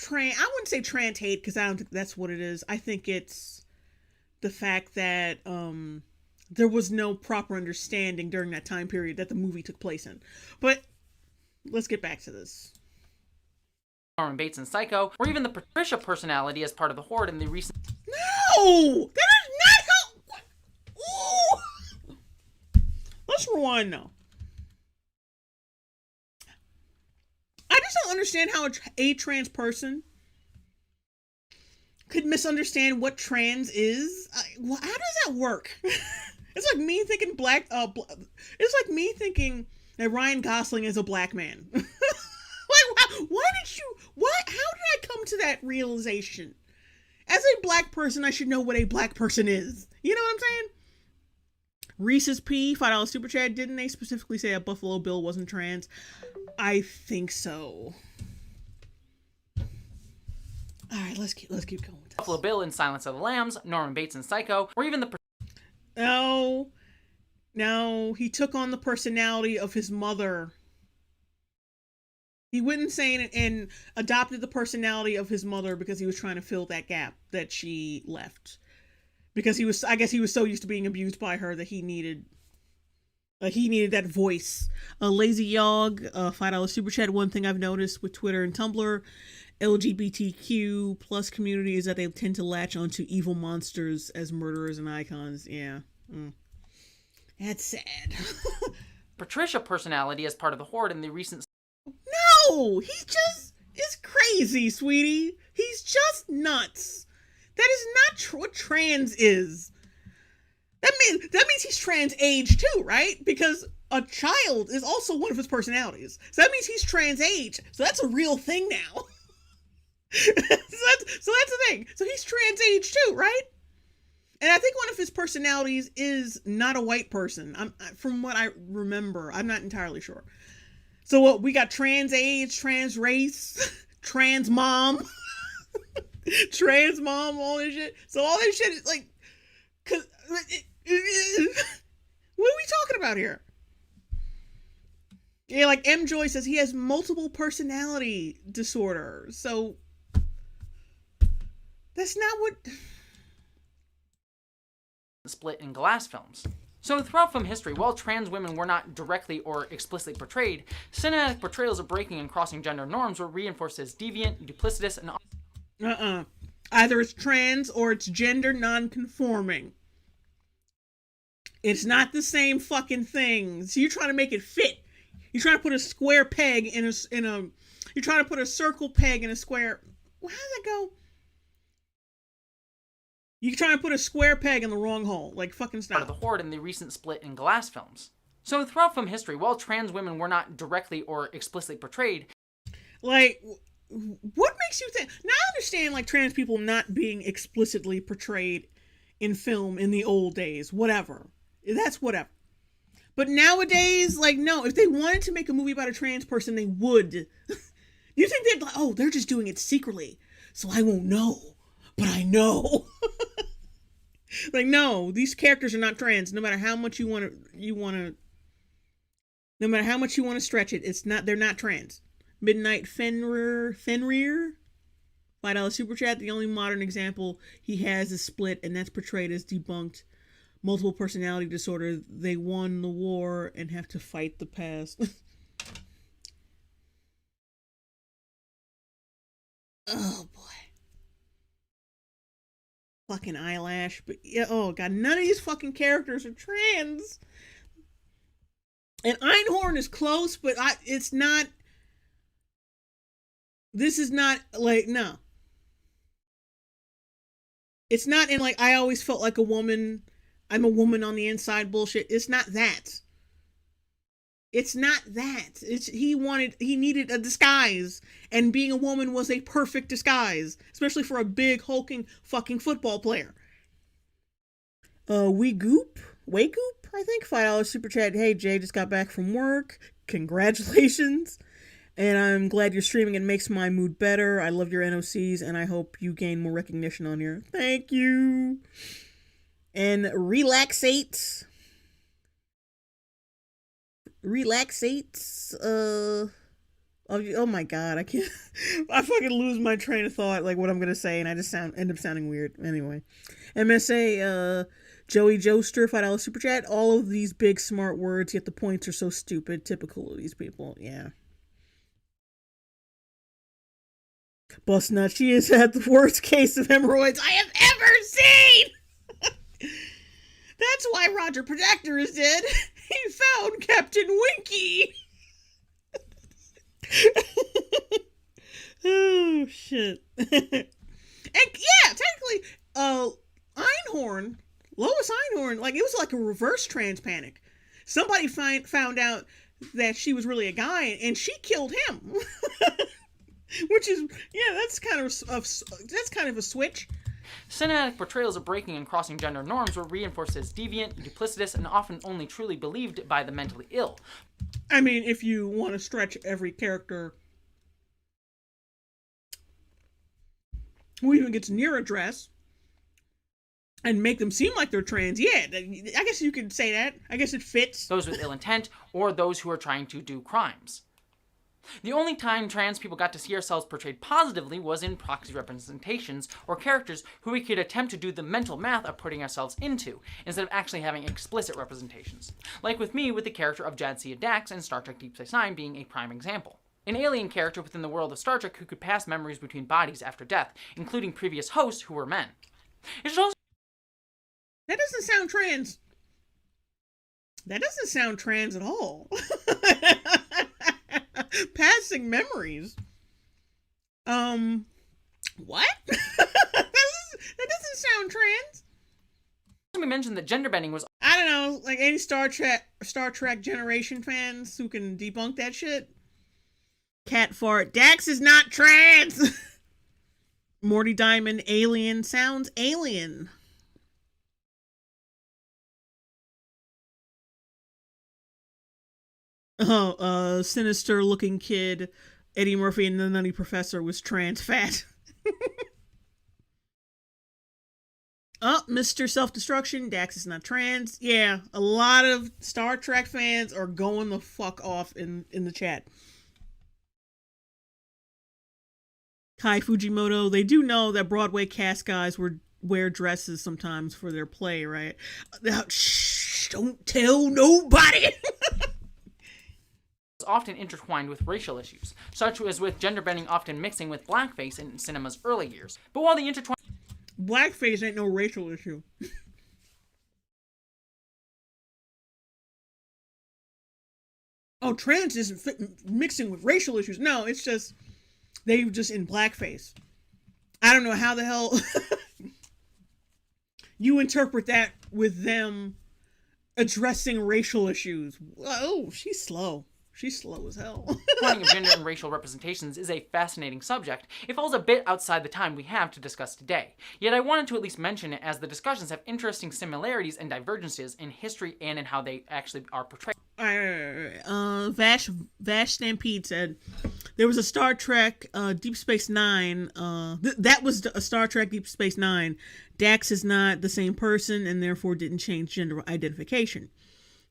I wouldn't say trans hate, because I don't think that's what it is. I think it's the fact that, there was no proper understanding during that time period that the movie took place in. But let's get back to this. Norman Bates in Psycho, or even the Patricia personality as part of the Horde in the recent... No! That is not how... Ooh! Let's rewind now. I just don't understand how a trans person could misunderstand what trans is. How does that work? It's like me thinking it's like me thinking that Ryan Gosling is a black man. How did I come to that realization? As a black person, I should know what a black person is. You know what I'm saying? Reese's P, $5 super chat. Didn't they specifically say that Buffalo Bill wasn't trans? I think so. Alright, let's keep going with this. Buffalo Bill in Silence of the Lambs, Norman Bates in Psycho, or even the... No, he took on the personality of his mother. He went insane and adopted the personality of his mother because he was trying to fill that gap that she left. Because I guess he was so used to being abused by her that he needed that voice. Lazy Yog, $5 super chat. One thing I've noticed with Twitter and Tumblr, LGBTQ plus community is that they tend to latch onto evil monsters as murderers and icons. Yeah. That's sad. Patricia personality as part of the Horde in the recent... No! He just is crazy, sweetie. He's just nuts. That is not what trans is. That means he's trans age too, right? Because a child is also one of his personalities. So that means he's trans age. So that's a real thing now. so that's the thing. So he's trans age too, right? And I think one of his personalities is not a white person. From what I remember, I'm not entirely sure. So what, we got trans age, trans race, trans mom, all this shit. So all this shit is like, what are we talking about here? Yeah, like M. Joy says he has multiple personality disorder. So that's not what... split in Glass films. So throughout film history, while trans women were not directly or explicitly portrayed, cinematic portrayals of breaking and crossing gender norms were reinforced as deviant, duplicitous, and... Either it's trans or it's gender non-conforming. It's not the same fucking thing. So you're trying to make it fit. You're trying to put a square peg in a... You're trying to put a circle peg in a square... How does that go? You try and put a square peg in the wrong hole. Like, fucking stop. Part of the Horde in the recent split in Glass films. So throughout film history, while trans women were not directly or explicitly portrayed... Like, what makes you think... Now I understand, like, trans people not being explicitly portrayed in film in the old days. Whatever. That's whatever. But nowadays, like, no. If they wanted to make a movie about a trans person, they would. You think they'd like, oh, they're just doing it secretly, so I won't know. But I know. Like, no, these characters are not trans. No matter how much no matter how much you want to stretch it, they're not trans. Midnight Fenrir, $5 super chat. The only modern example he has is Split, and that's portrayed as debunked. Multiple personality disorder. They won the war and have to fight the past. Oh boy. fucking eyelash. But yeah, oh god, none of these fucking characters are trans. And Einhorn is close, but it's not. This is not like, no. It's not in like, I always felt like a woman. I'm a woman on the inside bullshit. It's not that. It's not that. He needed a disguise, and being a woman was a perfect disguise, especially for a big hulking fucking football player. Waygoop, I think, $5 super chat. Hey Jay, just got back from work. Congratulations, and I'm glad you're streaming. It makes my mood better. I love your NOCs, and I hope you gain more recognition on here. Thank you. And Relaxate, oh my god, I can't. I fucking lose my train of thought, like what I'm gonna say, and I just end up sounding weird. Anyway, MSA, Joey Joester, $5 super chat. All of these big smart words, yet the points are so stupid. Typical of these people. Yeah. Bust nut, she has had the worst case of hemorrhoids I have ever seen. That's why Roger Protector is dead. He found Captain Winky. Oh shit. And yeah, technically, Einhorn, Lois Einhorn, like, it was like a reverse trans panic. Somebody found out that she was really a guy, and she killed him. Which is, yeah, that's kind of a switch. Cinematic portrayals of breaking and crossing gender norms were reinforced as deviant, duplicitous, and often only truly believed by the mentally ill. I mean, if you want to stretch every character who even gets near a dress and make them seem like they're trans, yeah, I guess you could say that. I guess it fits. Those with ill intent, or those who are trying to do crimes. The only time trans people got to see ourselves portrayed positively was in proxy representations, or characters who we could attempt to do the mental math of putting ourselves into, instead of actually having explicit representations. Like with me, with the character of Jadzia Dax in Star Trek Deep Space Nine being a prime example. An alien character within the world of Star Trek who could pass memories between bodies after death, including previous hosts who were men. It should also... That doesn't sound trans. That doesn't sound trans at all. Passing memories. What? That doesn't sound trans. We mentioned that gender bending was... I don't know, like any Star Trek Generation fans who can debunk that shit. Cat fart. Dax is not trans. Morty Diamond, alien sounds alien. Oh, sinister looking kid, Eddie Murphy and the Nutty Professor was trans fat. Oh, Mr. Self-Destruction, Dax is not trans. Yeah, a lot of Star Trek fans are going the fuck off in the chat. Kai Fujimoto, they do know that Broadway cast guys wear dresses sometimes for their play, right? Shh, don't tell nobody. Often intertwined with racial issues, such as with gender bending often mixing with blackface in cinema's early years. But while the intertwine... Blackface ain't no racial issue. Oh, trans isn't mixing with racial issues. No, it's just, they just in blackface. I don't know how the hell you interpret that with them addressing racial issues. Oh, she's slow. She's slow as hell. Pointing of gender and racial representations is a fascinating subject. It falls a bit outside the time we have to discuss today. Yet I wanted to at least mention it, as the discussions have interesting similarities and divergences in history and in how they actually are portrayed. Vash Stampede said there was a Star Trek Deep Space Nine. That was a Star Trek Deep Space Nine. Dax is not the same person and therefore didn't change gender identification.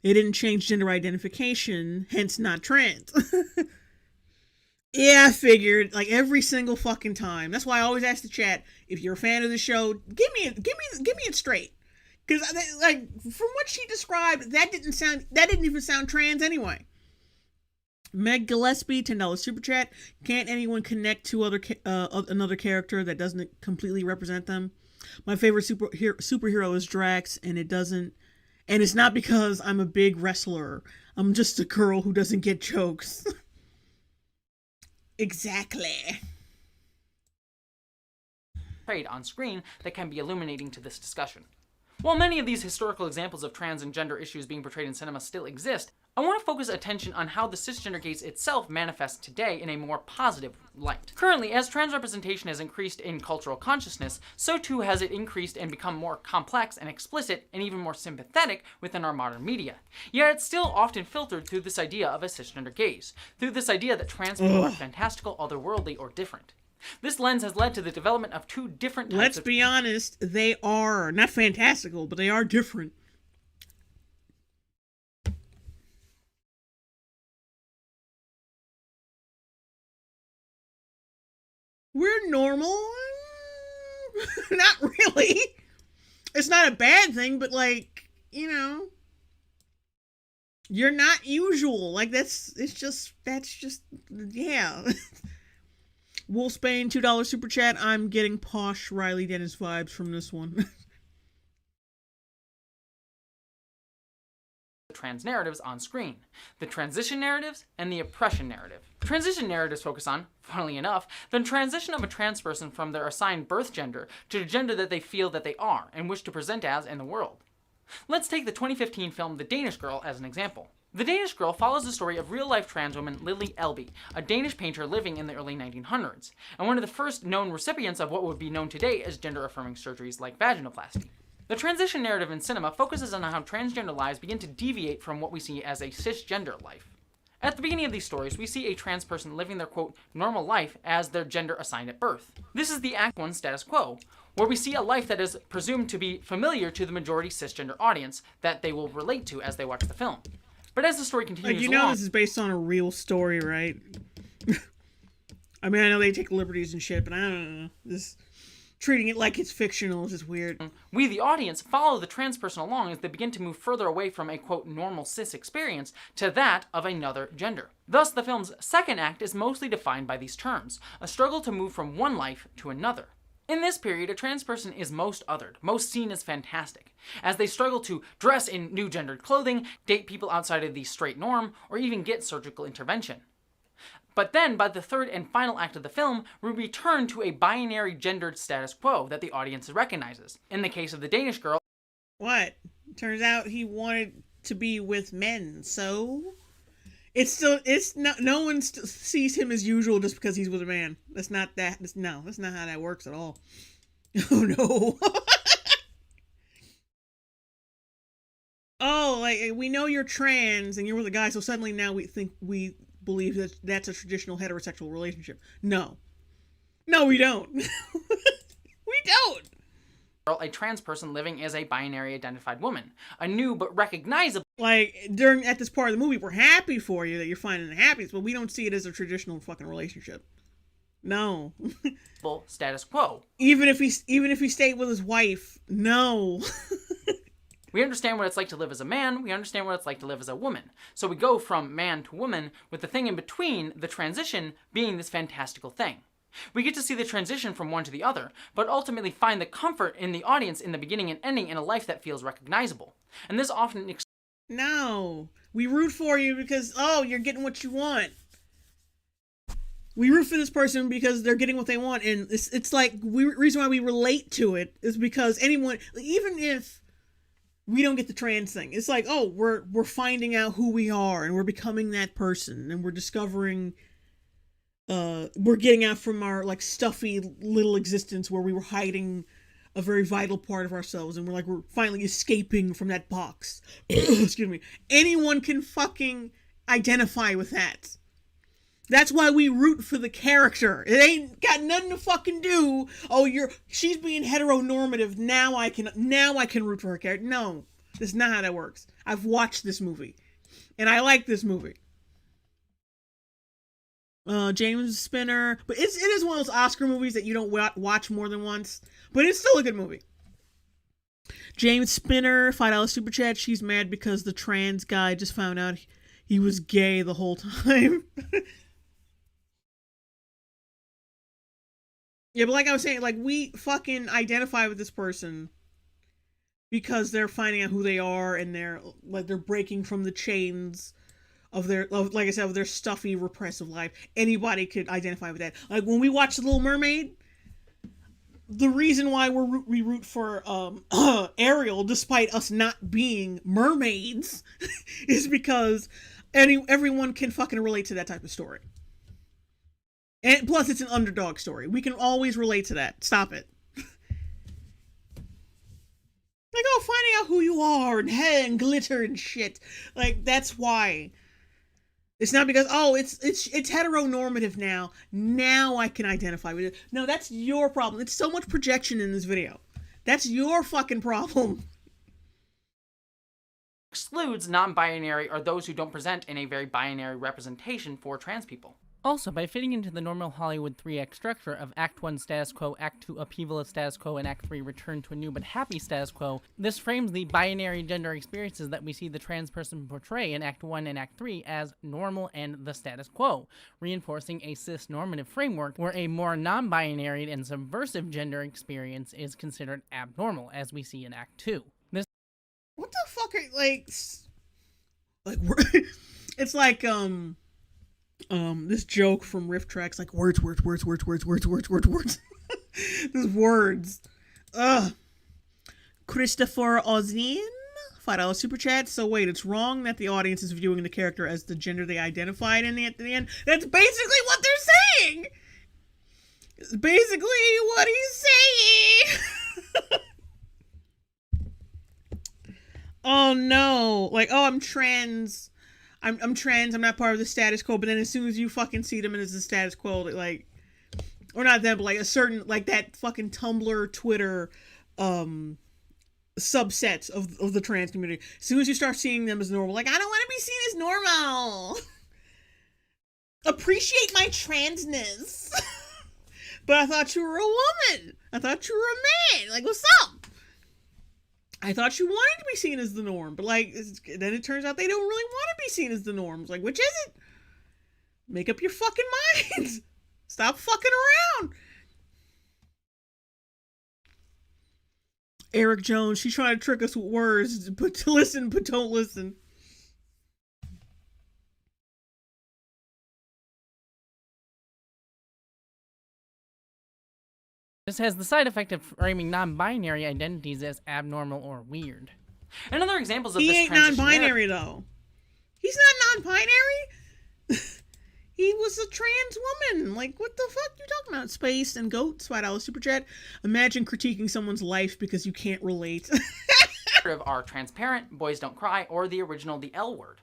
It didn't change gender identification, hence not trans. Yeah, I figured, like, every single fucking time. That's why I always ask the chat, if you're a fan of the show, give me it straight. Because, like, from what she described, that didn't even sound trans anyway. Meg Gillespie, $10 super chat. Can't anyone connect to another character that doesn't completely represent them? My favorite superhero is Drax, and it's not because I'm a big wrestler. I'm just a girl who doesn't get jokes. Exactly. Portrayed on screen that can be illuminating to this discussion. While many of these historical examples of trans and gender issues being portrayed in cinema still exist, I want to focus attention on how the cisgender gaze itself manifests today in a more positive light. Currently, as trans representation has increased in cultural consciousness, so too has it increased and become more complex and explicit and even more sympathetic within our modern media. Yet it's still often filtered through this idea of a cisgender gaze, through this idea that trans people are fantastical, otherworldly, or different. This lens has led to the development of two different types Let's be honest, they are not fantastical, but they are different. We're normal. Not really. It's not a bad thing, but like, you're not usual. Like that's just yeah. Wolfsbane $2 super chat. I'm getting posh Riley Dennis vibes from this one. Trans narratives on screen, the transition narratives and the oppression narrative. Transition narratives focus on, funnily enough, the transition of a trans person from their assigned birth gender to the gender that they feel that they are and wish to present as in the world. Let's take the 2015 film The Danish Girl as an example. The Danish Girl follows the story of real-life trans woman Lily Elby, a Danish painter living in the early 1900s, and one of the first known recipients of what would be known today as gender-affirming surgeries like vaginoplasty. The transition narrative in cinema focuses on how transgender lives begin to deviate from what we see as a cisgender life. At the beginning of these stories, we see a trans person living their, quote, normal life as their gender assigned at birth. This is the Act 1 status quo, where we see a life that is presumed to be familiar to the majority cisgender audience that they will relate to as they watch the film. But as the story continues along... this is based on a real story, right? I mean, I know they take liberties and shit, but I don't know. This... Treating it like it's fictional is just weird. We, the audience, follow the trans person along as they begin to move further away from a, quote, normal cis experience to that of another gender. Thus, the film's second act is mostly defined by these terms, a struggle to move from one life to another. In this period, a trans person is most othered, most seen as fantastic, as they struggle to dress in new gendered clothing, date people outside of the straight norm, or even get surgical intervention. But then, by the third and final act of the film, we return to a binary gendered status quo that the audience recognizes. In the case of The Danish Girl... What? Turns out he wanted to be with men, so... no one sees him as usual just because he's with a man. That's not how that works at all. Oh no. Oh, like, we know you're trans and you're with a guy, so suddenly now we believe that that's a traditional heterosexual relationship. No, we don't. We don't. A trans person living as a binary identified woman, a new but recognizable, like, at this part of the movie, we're happy for you that you're finding the happiest, but we don't see it as a traditional fucking relationship. No. Status quo. Even if he stayed with his wife, no. We understand what it's like to live as a man, we understand what it's like to live as a woman. So we go from man to woman, with the thing in between, the transition, being this fantastical thing. We get to see the transition from one to the other, but ultimately find the comfort in the audience in the beginning and ending in a life that feels recognizable. And this often... No. We root for you because, you're getting what you want. We root for this person because they're getting what they want, and it's like, reason why we relate to it is because anyone, even if we don't get the trans thing, it's like, we're finding out who we are, and we're becoming that person, and we're discovering... we're getting out from our, like, stuffy little existence where we were hiding a very vital part of ourselves, and we're finally escaping from that box. Excuse me. Anyone can fucking identify with that. That's why we root for the character. It ain't got nothing to fucking do. She's being heteronormative. Now I can root for her character. No, that's not how that works. I've watched this movie, and I like this movie. James Spinner, but it is one of those Oscar movies that you don't watch more than once, but it's still a good movie. James Spinner, $5 super chat. She's mad because the trans guy just found out he was gay the whole time. Yeah, but like I was saying, like, we fucking identify with this person because they're finding out who they are, and they're breaking from the chains of like I said, of their stuffy repressive life. Anybody could identify with that. Like when we watch The Little Mermaid, the reason why we root for Ariel, despite us not being mermaids, is because everyone can fucking relate to that type of story. And plus, it's an underdog story. We can always relate to that. Stop it. Like, oh, finding out who you are and glitter and shit. Like, that's why. It's not because, oh, it's heteronormative now. Now I can identify with it. No, that's your problem. It's so much projection in this video. That's your fucking problem. Excludes non-binary or those who don't present in a very binary representation for trans people. Also, by fitting into the normal Hollywood 3-act structure of Act 1 status quo, Act 2 upheaval of status quo, and Act 3 return to a new but happy status quo, this frames the binary gender experiences that we see the trans person portray in Act 1 and Act 3 as normal and the status quo, reinforcing a cis-normative framework where a more non-binary and subversive gender experience is considered abnormal, as we see in Act 2. What the fuck are, like it's like, this joke from Riff Tracks, like words. These words. Christopher Oznian, $5 super chat. So wait, it's wrong that the audience is viewing the character as the gender they identified in at the end. That's basically what they're saying. It's basically what he's saying. Oh no. Like, oh, I'm trans. I'm trans, I'm not part of the status quo, but then as soon as you fucking see them and it's the status quo, like, or not them, but like a certain, like that fucking Tumblr, Twitter, subsets of the trans community. As soon as you start seeing them as normal, like, I don't want to be seen as normal. Appreciate my transness. But I thought you were a woman. I thought you were a man. Like, what's up? I thought you wanted to be seen as the norm, but like, then it turns out they don't really want to be seen as the norms. Like, which is it? Make up your fucking minds. Stop fucking around. Eric Jones, she's trying to trick us with words, but to listen, but don't listen. This has the side effect of framing non-binary identities as abnormal or weird. And other examples of this transition. He ain't non-binary, though. He's not non-binary. He was a trans woman. Like, what the fuck you talking about? Space and goats, $5 super chat. Imagine critiquing someone's life because you can't relate. Are transparent, boys don't cry, or the original The L Word.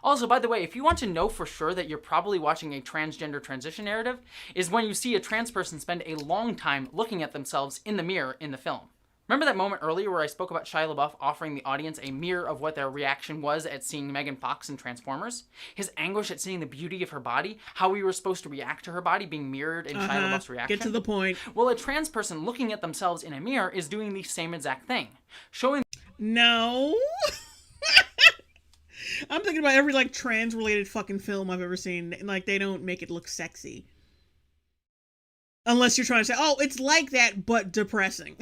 Also, by the way, if you want to know for sure that you're probably watching a transgender transition narrative, is when you see a trans person spend a long time looking at themselves in the mirror in the film. Remember that moment earlier where I spoke about Shia LaBeouf offering the audience a mirror of what their reaction was at seeing Megan Fox in Transformers? His anguish at seeing the beauty of her body, how we were supposed to react to her body being mirrored in Shia LaBeouf's reaction? Get to the point. Well, a trans person looking at themselves in a mirror is doing the same exact thing. Showing... No... I'm thinking about every, like, trans-related fucking film I've ever seen, and, like, they don't make it look sexy. Unless you're trying to say, oh, it's like that, but depressing.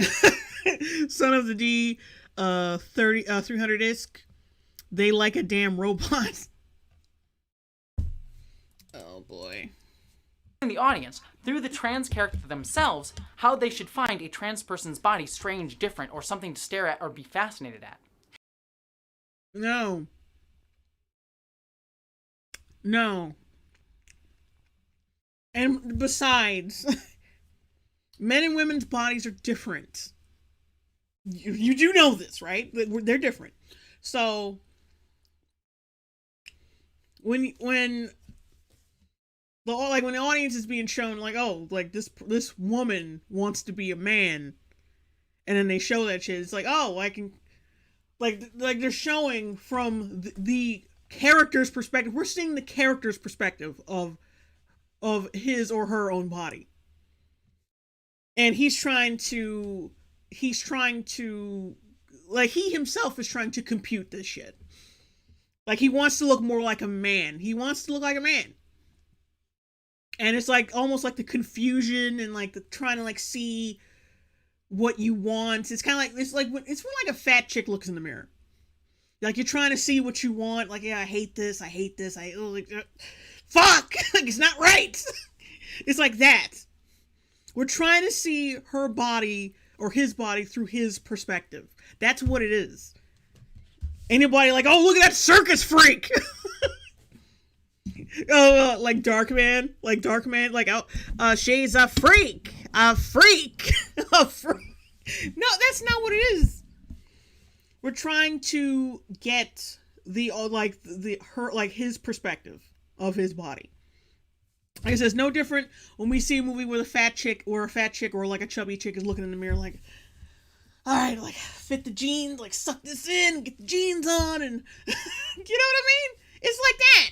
Son of the D, 300 disc, they like a damn robot. Oh, boy. The audience, through the trans character themselves, how they should find a trans person's body strange, different, or something to stare at or be fascinated at. No. No. And besides, men and women's bodies are different. You do know this, right? They're different. So when the audience is being shown, like, oh, like this woman wants to be a man, and then they show that shit, it's like, oh, I can, like they're showing from the character's perspective. We're seeing the character's perspective of his or her own body, and he's trying to like, he himself is trying to compute this shit. Like, he wants to look more like a man. He wants to look like a man. And it's like almost like the confusion and like the trying to like see what you want. It's kind of like it's when like a fat chick looks in the mirror. Like you're trying to see what you want. Like, yeah, I hate this. Fuck. Like it's not right. It's like that. We're trying to see her body or his body through his perspective. That's what it is. Anybody like, oh, look at that circus freak. Oh, like Darkman, like oh, she's a freak, a freak. No, that's not what it is. We're trying to get his perspective of his body. Like I said, it's no different when we see a movie where a fat chick or like a chubby chick is looking in the mirror like, all right, like fit the jeans, like suck this in, get the jeans on, and you know what I mean? It's like that.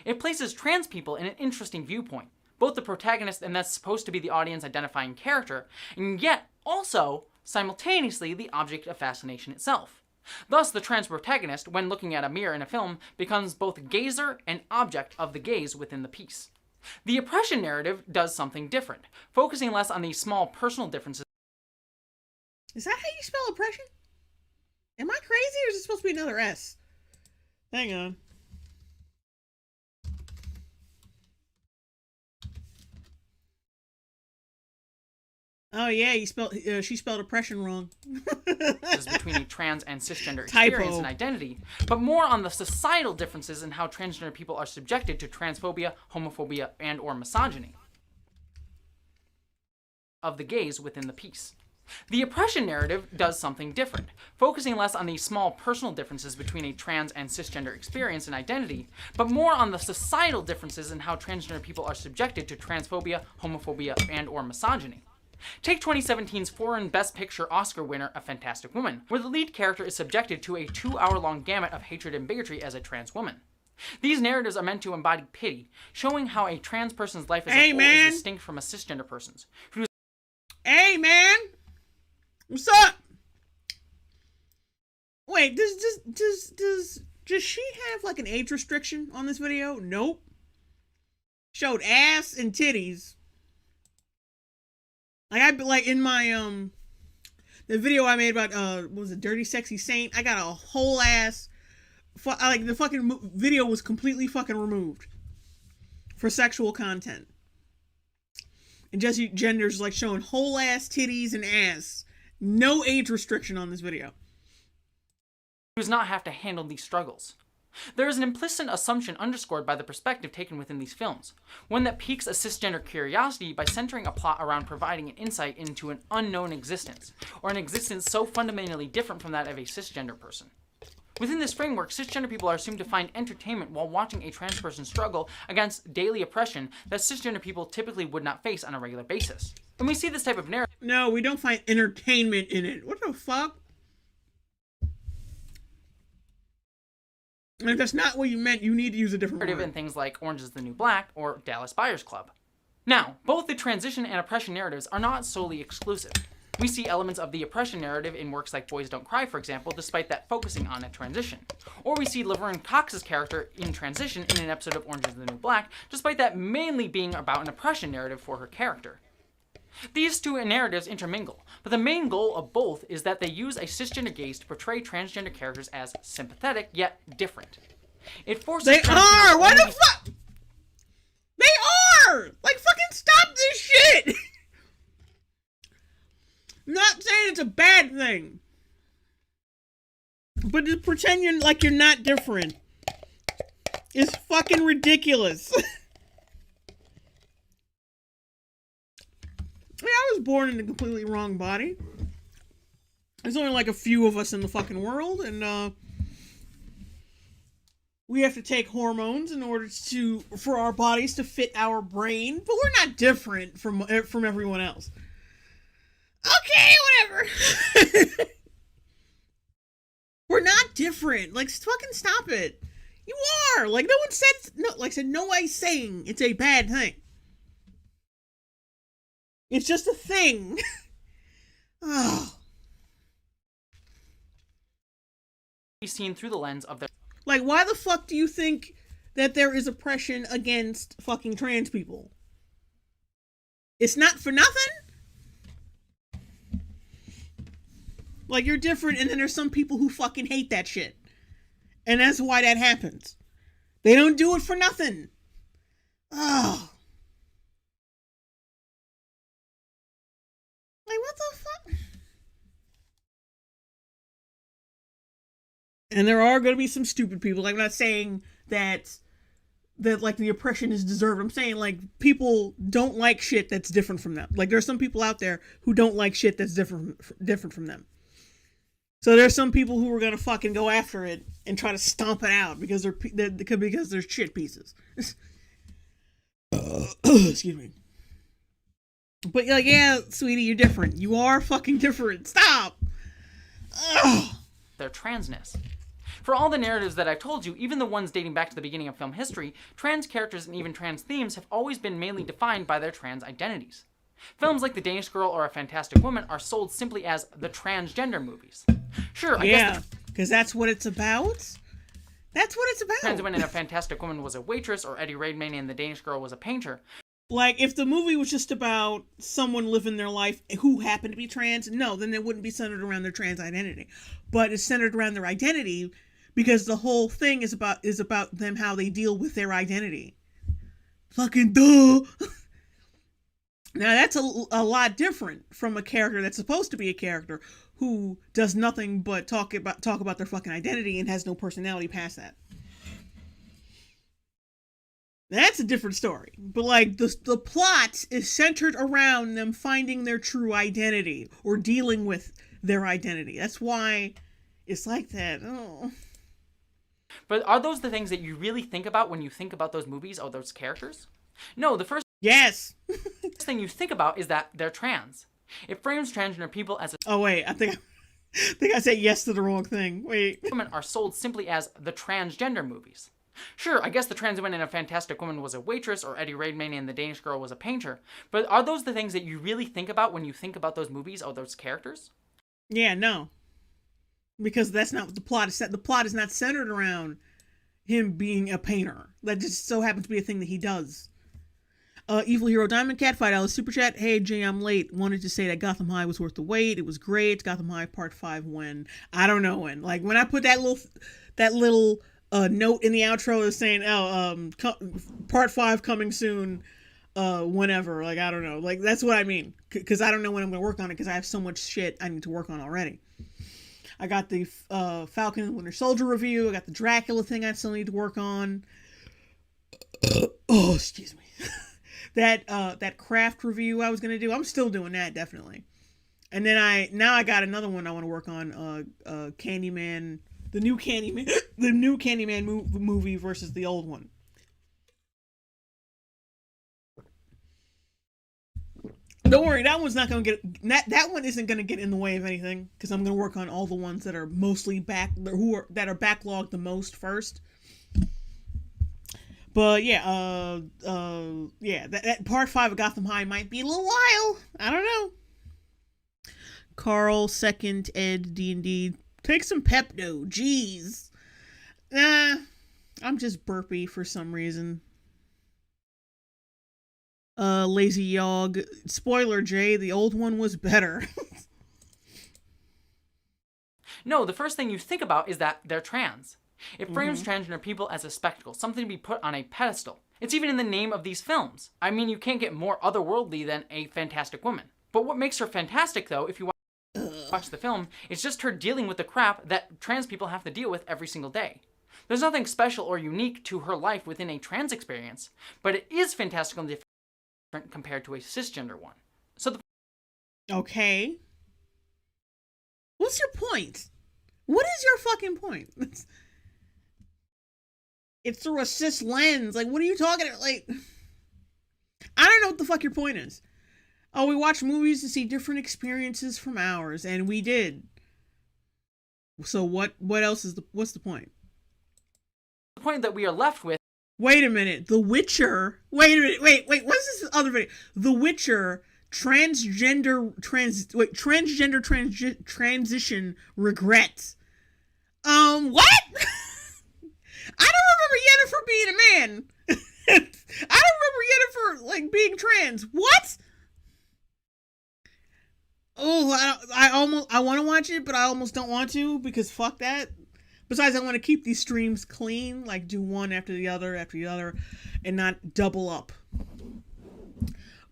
It places trans people in an interesting viewpoint, both the protagonist and that's supposed to be the audience identifying character, and yet also, simultaneously, the object of fascination itself. Thus, the trans protagonist, when looking at a mirror in a film, becomes both gazer and object of the gaze within the piece. The oppression narrative does something different, focusing less on these small personal differences. Is that how you spell oppression? Am I crazy or is it supposed to be another S? Hang on. Oh yeah, she spelled oppression wrong. Between a trans and cisgender experience and identity, but more on the societal differences in how transgender people are subjected to transphobia, homophobia, and or misogyny of the gaze within the piece. The oppression narrative does something different, focusing less on these small personal differences between a trans and cisgender experience and identity, but more on the societal differences in how transgender people are subjected to transphobia, homophobia, and or misogyny. Take 2017's foreign Best Picture Oscar winner, A Fantastic Woman, where the lead character is subjected to a 2-hour-long gamut of hatred and bigotry as a trans woman. These narratives are meant to embody pity, showing how a trans person's life as a whole is distinct from a cisgender person's. Hey, man! What's up? Wait, does she have like an age restriction on this video? Nope. Showed ass and titties. Like in my the video I made about what was it, Dirty Sexy Saint, I got a whole ass like the fucking video was completely fucking removed for sexual content. And Jesse Gender's like showing whole ass titties and ass. No age restriction on this video. Does not have to handle these struggles. There is an implicit assumption underscored by the perspective taken within these films, one that piques a cisgender curiosity by centering a plot around providing an insight into an unknown existence, or an existence so fundamentally different from that of a cisgender person. Within this framework, cisgender people are assumed to find entertainment while watching a trans person struggle against daily oppression that cisgender people typically would not face on a regular basis. When we see this type of narrative... No, we don't find entertainment in it. What the fuck? And if that's not what you meant, you need to use a different word. In things like Orange is the New Black or Dallas Buyers Club. Now, both the transition and oppression narratives are not solely exclusive. We see elements of the oppression narrative in works like Boys Don't Cry, for example, despite that focusing on a transition. Or we see Laverne Cox's character in transition in an episode of Orange is the New Black, despite that mainly being about an oppression narrative for her character. These two narratives intermingle, but the main goal of both is that they use a cisgender gaze to portray transgender characters as sympathetic, yet different. It forces... They are! What the fuck? They are! Like, fucking stop this shit! I'm not saying it's a bad thing. But just pretend you're not different. It's fucking ridiculous. I was born in a completely wrong body. There's only like a few of us in the fucking world, and we have to take hormones in order for our bodies to fit our brain, but we're not different from everyone else. Okay, whatever. We're not different. Like, fucking stop it. You are. Like, no one said no. Like I said, nobody's saying it's a bad thing. It's just a thing. Oh. Seen through the lens of their... Like, why the fuck do you think that there is oppression against fucking trans people. It's not for nothing. Like, you're different, and then there's some people who fucking hate that shit. And that's why that happens. They don't do it for nothing. Oh. Like, what the fuck? And there are going to be some stupid people. Like, I'm not saying that like the oppression is deserved. I'm saying like people don't like shit that's different from them. Like, there's some people out there who don't like shit that's different from them. So there's some people who are gonna fucking go after it and try to stomp it out because they're shit pieces. Excuse me. But like, yeah, sweetie, you're different. You are fucking different. Stop. Ugh. Their transness. For all the narratives that I've told you, even the ones dating back to the beginning of film history, trans characters and even trans themes have always been mainly defined by their trans identities. Films like The Danish Girl or A Fantastic Woman are sold simply as the transgender movies. Sure, I guess because that's what it's about. That's what it's about. Trans woman in A Fantastic Woman was a waitress, or Eddie Redmayne in The Danish Girl was a painter. Like, if the movie was just about someone living their life who happened to be trans, no, then it wouldn't be centered around their trans identity. But it's centered around their identity because the whole thing is about them, how they deal with their identity. Fucking duh. Now, that's a lot different from a character that's supposed to be a character who does nothing but talk about their fucking identity and has no personality past that. That's a different story. But, like, the plot is centered around them finding their true identity or dealing with their identity. That's why it's like that. Oh. But are those the things that you really think about when you think about those movies or those characters? No, the first thing you think about is that they're trans. It frames transgender people as Oh, wait. I think I said yes to the wrong thing. Wait. Women are sold simply as the transgender movies. Sure, I guess the trans woman in A Fantastic Woman was a waitress, or Eddie Redmayne in The Danish Girl was a painter. But are those the things that you really think about when you think about those movies or those characters? Yeah, no. Because that's not what the plot is. The plot is not centered around him being a painter. That just so happens to be a thing that he does. Evil Hero Diamond Cat, $5 super chat. Hey, Jay, I'm late. Wanted to say that Gotham High was worth the wait. It was great. Gotham High Part 5 when? I don't know when. Like, when I put that little note in the outro is saying, Part 5 coming soon, whenever. Like, I don't know. Like, that's what I mean. Because I don't know when I'm going to work on it because I have so much shit I need to work on already. I got the Falcon and Winter Soldier review. I got the Dracula thing I still need to work on. Oh, excuse me. That craft review I was gonna do, I'm still doing that, definitely. And then I got another one I want to work on, Candyman, the new Candyman movie versus the old one. Don't worry, that one's not gonna that one isn't gonna get in the way of anything because I'm gonna work on all the ones that are mostly that are backlogged the most first. But yeah, that Part 5 of Gotham High might be a little while. I don't know. Carl, second, Ed, D&D. Take some Pepto. Jeez. Nah, I'm just burpy for some reason. Lazy Yog. Spoiler, Jay, the old one was better. No, the first thing you think about is that they're trans. It frames transgender people as a spectacle, something to be put on a pedestal. It's even in the name of these films. I mean, you can't get more otherworldly than A Fantastic Woman. But what makes her fantastic, though, if you watch the film, is just her dealing with the crap that trans people have to deal with every single day. There's nothing special or unique to her life within a trans experience, but it is fantastic and different compared to a cisgender one. So Okay. What's your point? What is your fucking point? It's through a cis lens. Like, what are you talking about? Like, I don't know what the fuck your point is. Oh, we watch movies to see different experiences from ours, and we did. So what else is what's the point? The point that we are left with. Wait a minute. The Witcher. Wait a minute. Wait. What's this other video? The Witcher transition regrets. What? I don't remember Yennefer being a man. I don't remember Yennefer, like, being trans. What? Oh, I want to watch it, but I almost don't want to, because fuck that. Besides, I want to keep these streams clean, like do one after the other, and not double up.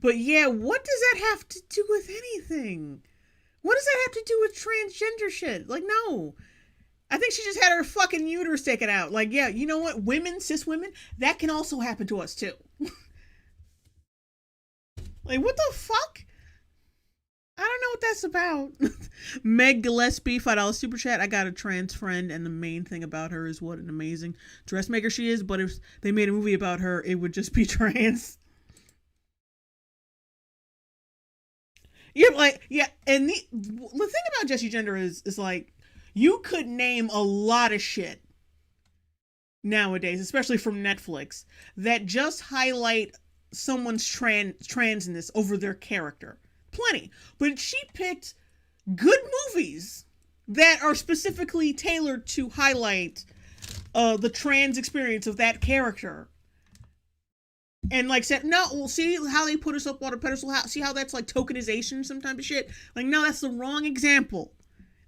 But yeah, what does that have to do with anything? What does that have to do with transgender shit? Like, no. I think she just had her fucking uterus taken out. Like, yeah, you know what? Women, cis women, that can also happen to us too. Like, what the fuck? I don't know what that's about. Meg Gillespie, $5 super chat. I got a trans friend, and the main thing about her is what an amazing dressmaker she is. But if they made a movie about her, it would just be trans. Yeah, like, yeah, and the thing about Jessie Gender is like, you could name a lot of shit nowadays, especially from Netflix, that just highlight someone's transness over their character. Plenty. But she picked good movies that are specifically tailored to highlight the trans experience of that character. And like said, no, well, see how they put us up on a pedestal? See how that's like tokenization, some type of shit? Like, no, that's the wrong example.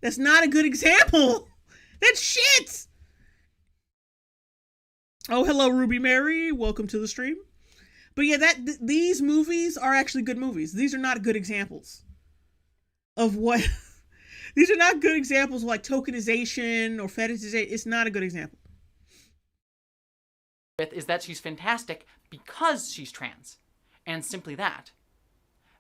That's not a good example. That's shit. Oh, hello, Ruby Mary. Welcome to the stream. But yeah, these movies are actually good movies. These are not good examples of what... These are not good examples of like tokenization or fetishization. It's not a good example. Is that she's fantastic because she's trans. And simply that.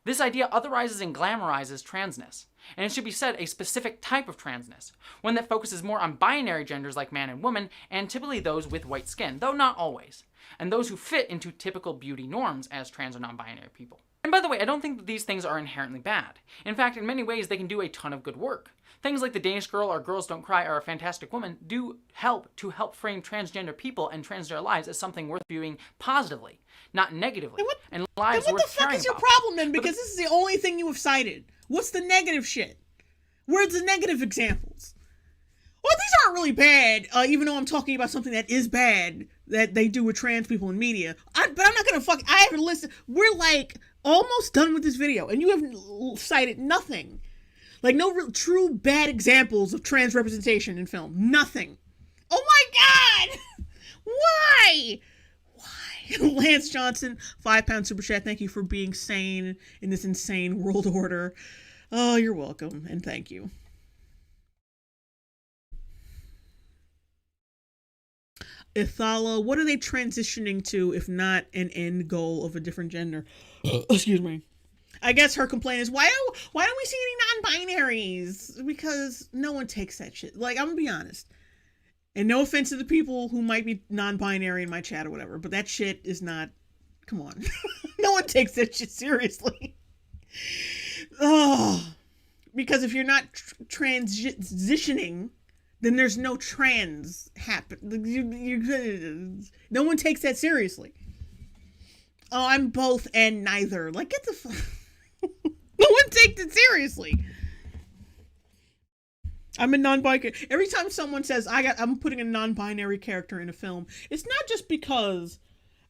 This idea otherizes and glamorizes transness. And it should be said, a specific type of transness. One that focuses more on binary genders like man and woman, and typically those with white skin, though not always. And those who fit into typical beauty norms as trans or non-binary people. And by the way, I don't think that these things are inherently bad. In fact, in many ways, they can do a ton of good work. Things like the Danish Girl or Girls Don't Cry or A Fantastic Woman do help frame transgender people and transgender lives as something worth viewing positively, not negatively, and lives worth caring about. What the fuck is your problem then? Because this is the only thing you have cited. What's the negative shit? Where's the negative examples? Well, these aren't really bad, even though I'm talking about something that is bad that they do with trans people in media. But I'm not gonna I haven't listened. We're like almost done with this video, and you have cited nothing. Like, no real, true bad examples of trans representation in film. Nothing. Oh my god! Why? Why? Lance Johnson, £5 super chat. Thank you for being sane in this insane world order. Oh, you're welcome, and thank you. Ithala, what are they transitioning to if not an end goal of a different gender? Excuse me. I guess her complaint is, why don't we see any non-binaries? Because no one takes that shit. Like, I'm gonna be honest. And no offense to the people who might be non-binary in my chat or whatever, but that shit is not... Come on. No one takes that shit seriously. Oh, because if you're not transitioning, then there's no trans happen. No one takes that seriously. Oh, I'm both and neither. Like, get the fuck... No one takes it seriously. I'm a non-binary. Every time someone says I'm putting a non-binary character in a film, it's not just because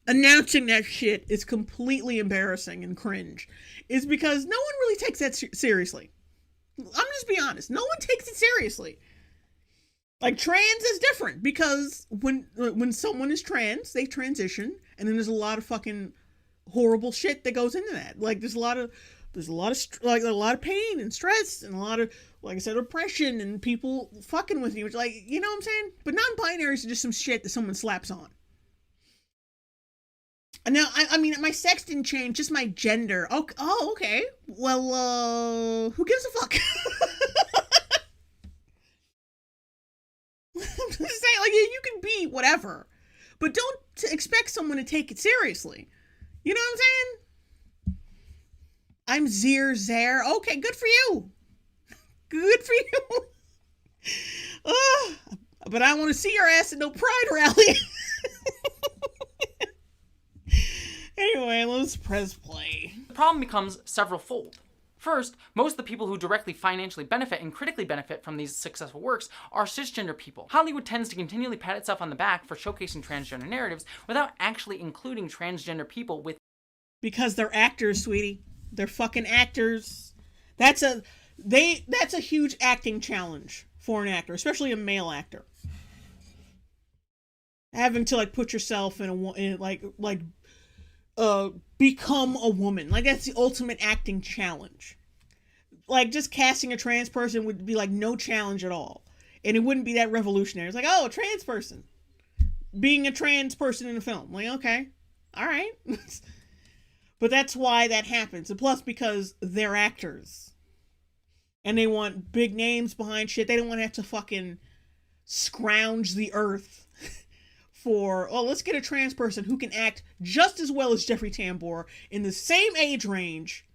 announcing that shit is completely embarrassing and cringe. It's because no one really takes that seriously. I'm just be honest. No one takes it seriously. Like, trans is different because when someone is trans, they transition, and then there's a lot of fucking horrible shit that goes into that. Like, there's a lot of pain and stress and a lot of, like I said, oppression and people fucking with you. Which, like, you know what I'm saying? But non-binaries are just some shit that someone slaps on. And now, I mean, my sex didn't change, just my gender. Oh, okay. Well, who gives a fuck? I'm just saying, like, you can be whatever, but don't expect someone to take it seriously. You know what I'm saying? I'm Zare. Okay, good for you. Good for you. But I want to see your ass at no pride rally. Anyway, let's press play. The problem becomes several-fold. First, most of the people who directly financially benefit and critically benefit from these successful works are cisgender people. Hollywood tends to continually pat itself on the back for showcasing transgender narratives without actually including transgender people with. Because they're actors, sweetie. They're fucking actors. That's a huge acting challenge for an actor, especially a male actor. Having to put yourself become a woman. That's the ultimate acting challenge. Just casting a trans person would be no challenge at all. And it wouldn't be that revolutionary. It's a trans person. Being a trans person in a film. Okay. All right. But that's why that happens. And plus because they're actors. And they want big names behind shit. They don't want to have to fucking scrounge the earth for, let's get a trans person who can act just as well as Jeffrey Tambor in the same age range,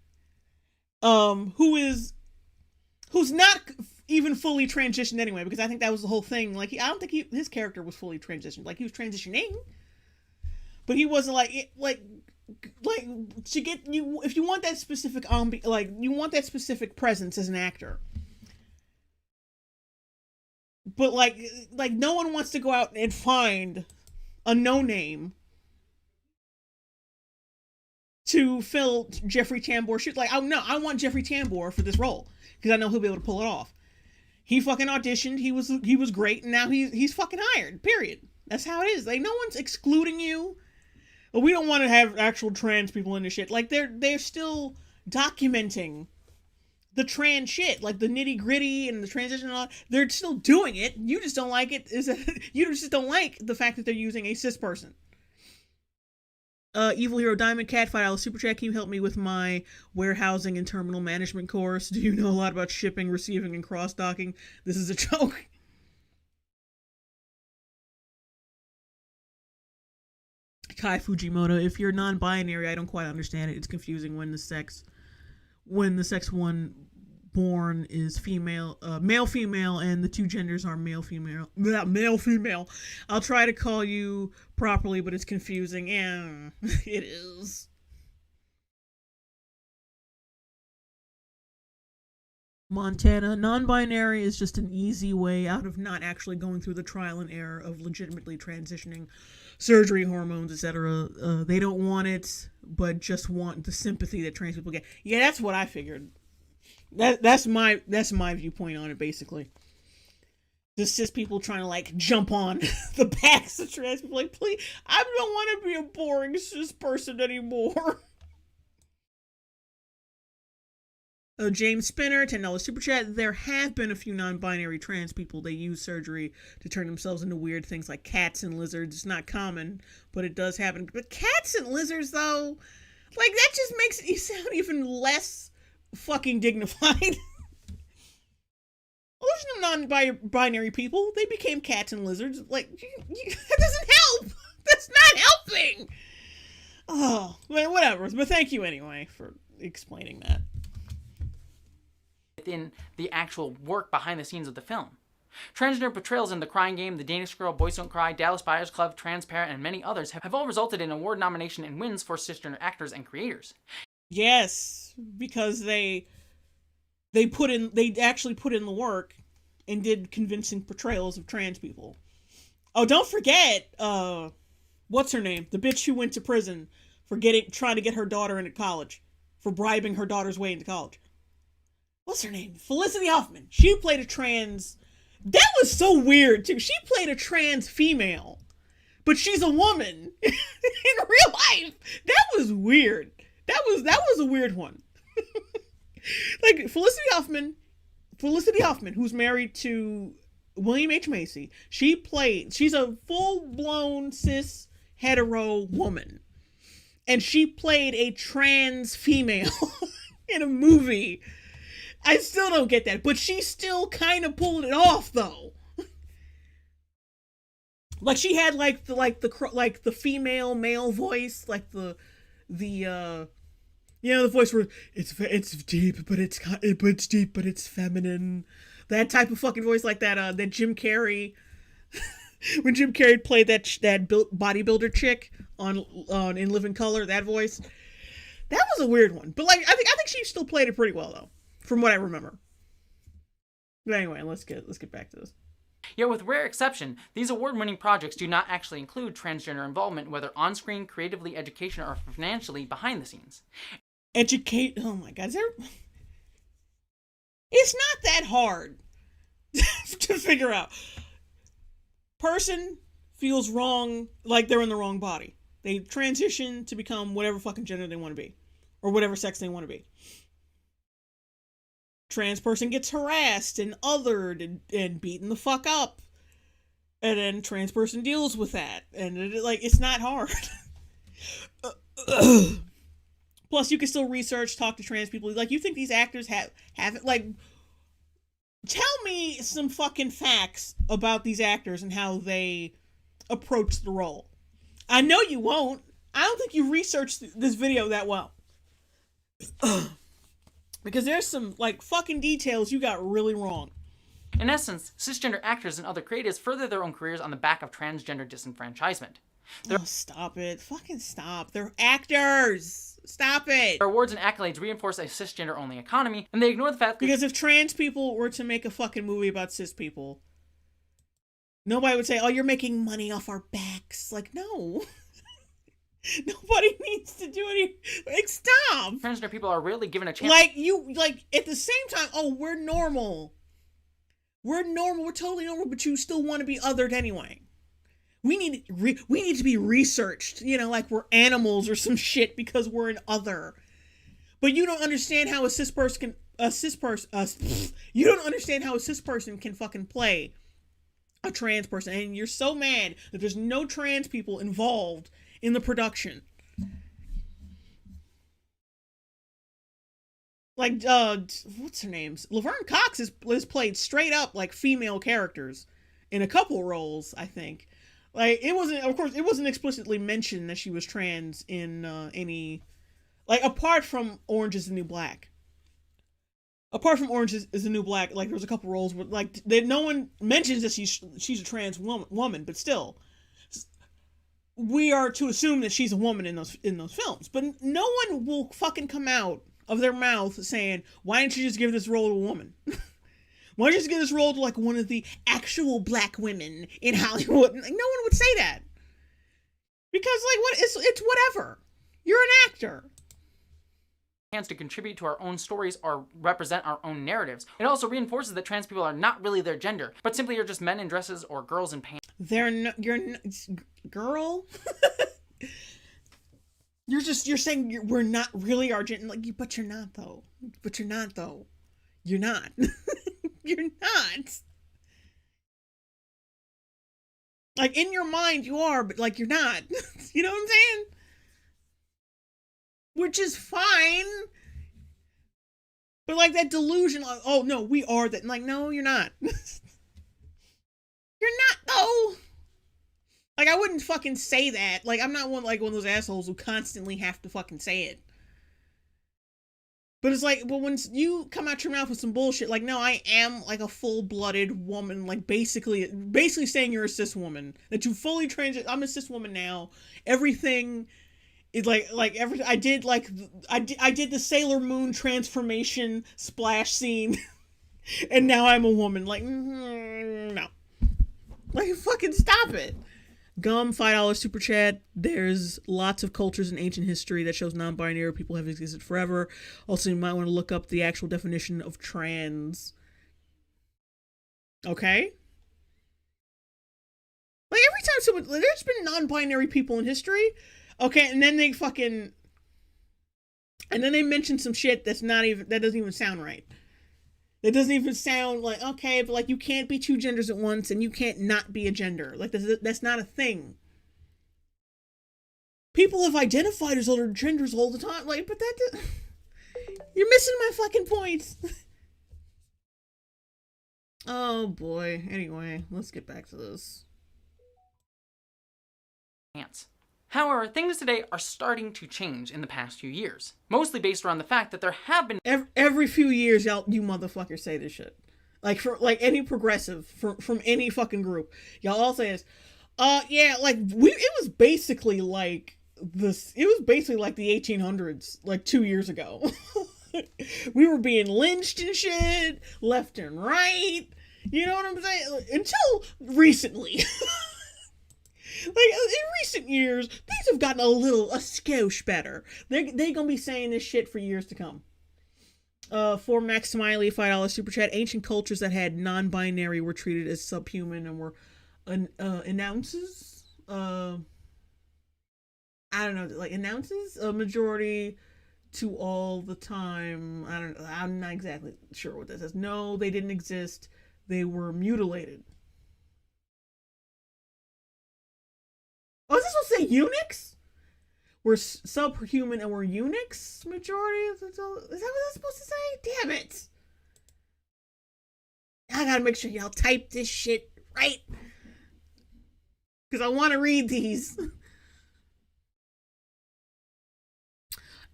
who's not even fully transitioned anyway, because I think that was the whole thing. I don't think his character was fully transitioned. He was transitioning, but he wasn't to get you, if you want that specific you want that specific presence as an actor. But no one wants to go out and find a no-name to fill Jeffrey Tambor's shoes. Oh no, I want Jeffrey Tambor for this role because I know he'll be able to pull it off. He fucking auditioned. He was great, and now he's fucking hired. Period. That's how it is. No one's excluding you. But we don't want to have actual trans people in this shit. They're still documenting the trans shit, the nitty gritty and the transition and all. They're still doing it. You just don't like it. You just don't like the fact that they're using a cis person. Evil Hero Diamond Cat $5 super chat. Can you help me with my warehousing and terminal management course? Do you know a lot about shipping, receiving, and cross docking? This is a joke. Kai Fujimoto, if you're non-binary, I don't quite understand it. It's confusing when the sex one born is female, male, female, and the two genders are male, female. I'll try to call you properly, but it's confusing. Yeah, it is. Montana, non-binary is just an easy way out of not actually going through the trial and error of legitimately transitioning, surgery, hormones, etc. They don't want it, but just want the sympathy that trans people get. Yeah, that's what I figured. That's my viewpoint on it, basically. The cis people trying to jump on the backs of trans people. Please, I don't want to be a boring cis person anymore. James Spinner, $10 super chat. There have been a few non-binary trans people. They use surgery to turn themselves into weird things like cats and lizards. It's not common, but it does happen. But cats and lizards, though, that just makes it sound even less fucking dignified. Well, there's no non-binary people. They became cats and lizards. That doesn't help. That's not helping. Oh, well, whatever. But thank you anyway for explaining that. Within the actual work behind the scenes of the film. Transgender portrayals in The Crying Game, The Danish Girl, Boys Don't Cry, Dallas Buyers Club, Transparent, and many others have all resulted in award nomination and wins for cisgender actors and creators. Yes, because they actually put in the work and did convincing portrayals of trans people. Oh, don't forget, what's her name? The bitch who went to prison for trying to get her daughter into college, for bribing her daughter's way into college. What's her name? Felicity Huffman. She played a trans. That was so weird too. She played a trans female, but she's a woman in real life. That was weird. That was a weird one. Felicity Huffman, who's married to William H. Macy. She's a full-blown cis hetero woman, and she played a trans female in a movie. I still don't get that, but she still kind of pulled it off, though. She had the female male voice, the voice where it's deep, but it's feminine. That type of fucking voice, that Jim Carrey. When Jim Carrey played that bodybuilder chick on In Living Color, that voice. That was a weird one. But like I think she still played it pretty well though, from what I remember. But anyway, let's get back to this. Yet with rare exception, these award-winning projects do not actually include transgender involvement, whether on-screen, creatively, education, or financially behind the scenes. Oh my god, it's not that hard to figure out. Person feels wrong, like they're in the wrong body. They transition to become whatever fucking gender they want to be, or whatever sex they want to be. Trans person gets harassed and othered and beaten the fuck up, and then trans person deals with that, and it's not hard. Plus, you can still research, talk to trans people. Like, you think these actors have it? Like, tell me some fucking facts about these actors and how they approach the role. I know you won't. I don't think you researched this video that well. Because there's some, like, fucking details you got really wrong. In essence, cisgender actors and other creatives further their own careers on the back of transgender disenfranchisement. Stop it. Fucking stop. They're actors. Stop it. Their awards and accolades reinforce a cisgender-only economy, and they ignore the fact that... Because if trans people were to make a fucking movie about cis people, nobody would say, oh, you're making money off our backs. Like, no. Nobody needs to do any. Like, stop. Transgender people are rarely given a chance. Like at the same time, oh, we're normal. We're normal. We're totally normal, but you still want to be othered anyway. We need to be researched, like we're animals or some shit because we're an other. But you don't understand how a cis person you don't understand how a cis person can fucking play a trans person, and you're so mad that there's no trans people involved in the production. Like, what's her name? Laverne Cox has played straight up, like, female characters in a couple roles, I think. Like, it wasn't explicitly mentioned that she was trans in any, like, apart from Orange is the New Black. Apart from Orange is the New Black, like, there's a couple roles where, like, no one mentions that she's a trans woman, but still, we are to assume that she's a woman in those films. But no one will fucking come out of their mouth saying, why didn't you just give this role to a woman? Why don't you just give this role to, like, one of the actual black women in Hollywood? Like, no one would say that. Because, like, it's whatever. You're an actor. Chance to contribute to our own stories or represent our own narratives. It also reinforces that trans people are not really their gender, but simply are just men in dresses or girls in pants. Girl? You're saying we're not really our gender, like, but you're not though. You're not. You're not. Like, in your mind you are, but, like, you're not. You know what I'm saying? Which is fine. But, like, that delusion, like, oh no, we are that. Like, no, you're not. You're not though. Like, I wouldn't fucking say that. Like, I'm not one of those assholes who constantly have to fucking say it. But it's like, but when you come out your mouth with some bullshit, like, no, I am, like, a full-blooded woman, like, basically saying you're a cis woman, that you fully I'm a cis woman now. Everything is I did the Sailor Moon transformation splash scene, and now I'm a woman. Like, no. Like, fucking stop it. Gum, $5 super chat. There's lots of cultures in ancient history that shows non-binary people have existed forever. Also, you might want to look up the actual definition of trans. Okay? Like, every time there's been non-binary people in history. Okay, and then they mention some shit that doesn't even sound right. That doesn't even sound like, okay, but, like, you can't be two genders at once, and you can't not be a gender. Like, that's not a thing. People have identified as other genders all the time. Like, but you're missing my fucking point. Oh, boy. Anyway, let's get back to this. However, things today are starting to change in the past few years, mostly based around the fact that there have been every few years, you motherfuckers say this shit. Like, for, like, any progressive from any fucking group, y'all all say this. Yeah, like, it was basically like it was basically like the 1800s, like 2 years ago. We were being lynched and shit, left and right. You know what I'm saying? Until recently. Like in recent years, things have gotten a skosh better. They gonna be saying this shit for years to come. For Max Smiley, $5 super chat. Ancient cultures that had non-binary were treated as subhuman and were announces. I don't know, like announces a majority to all the time. I don't know. I'm not exactly sure what this is. No, they didn't exist. They were mutilated. Oh, is this supposed to say eunuchs? We're subhuman and we're eunuchs majority? Is that what that's supposed to say? Damn it. I gotta make sure y'all type this shit right. Because I want to read these.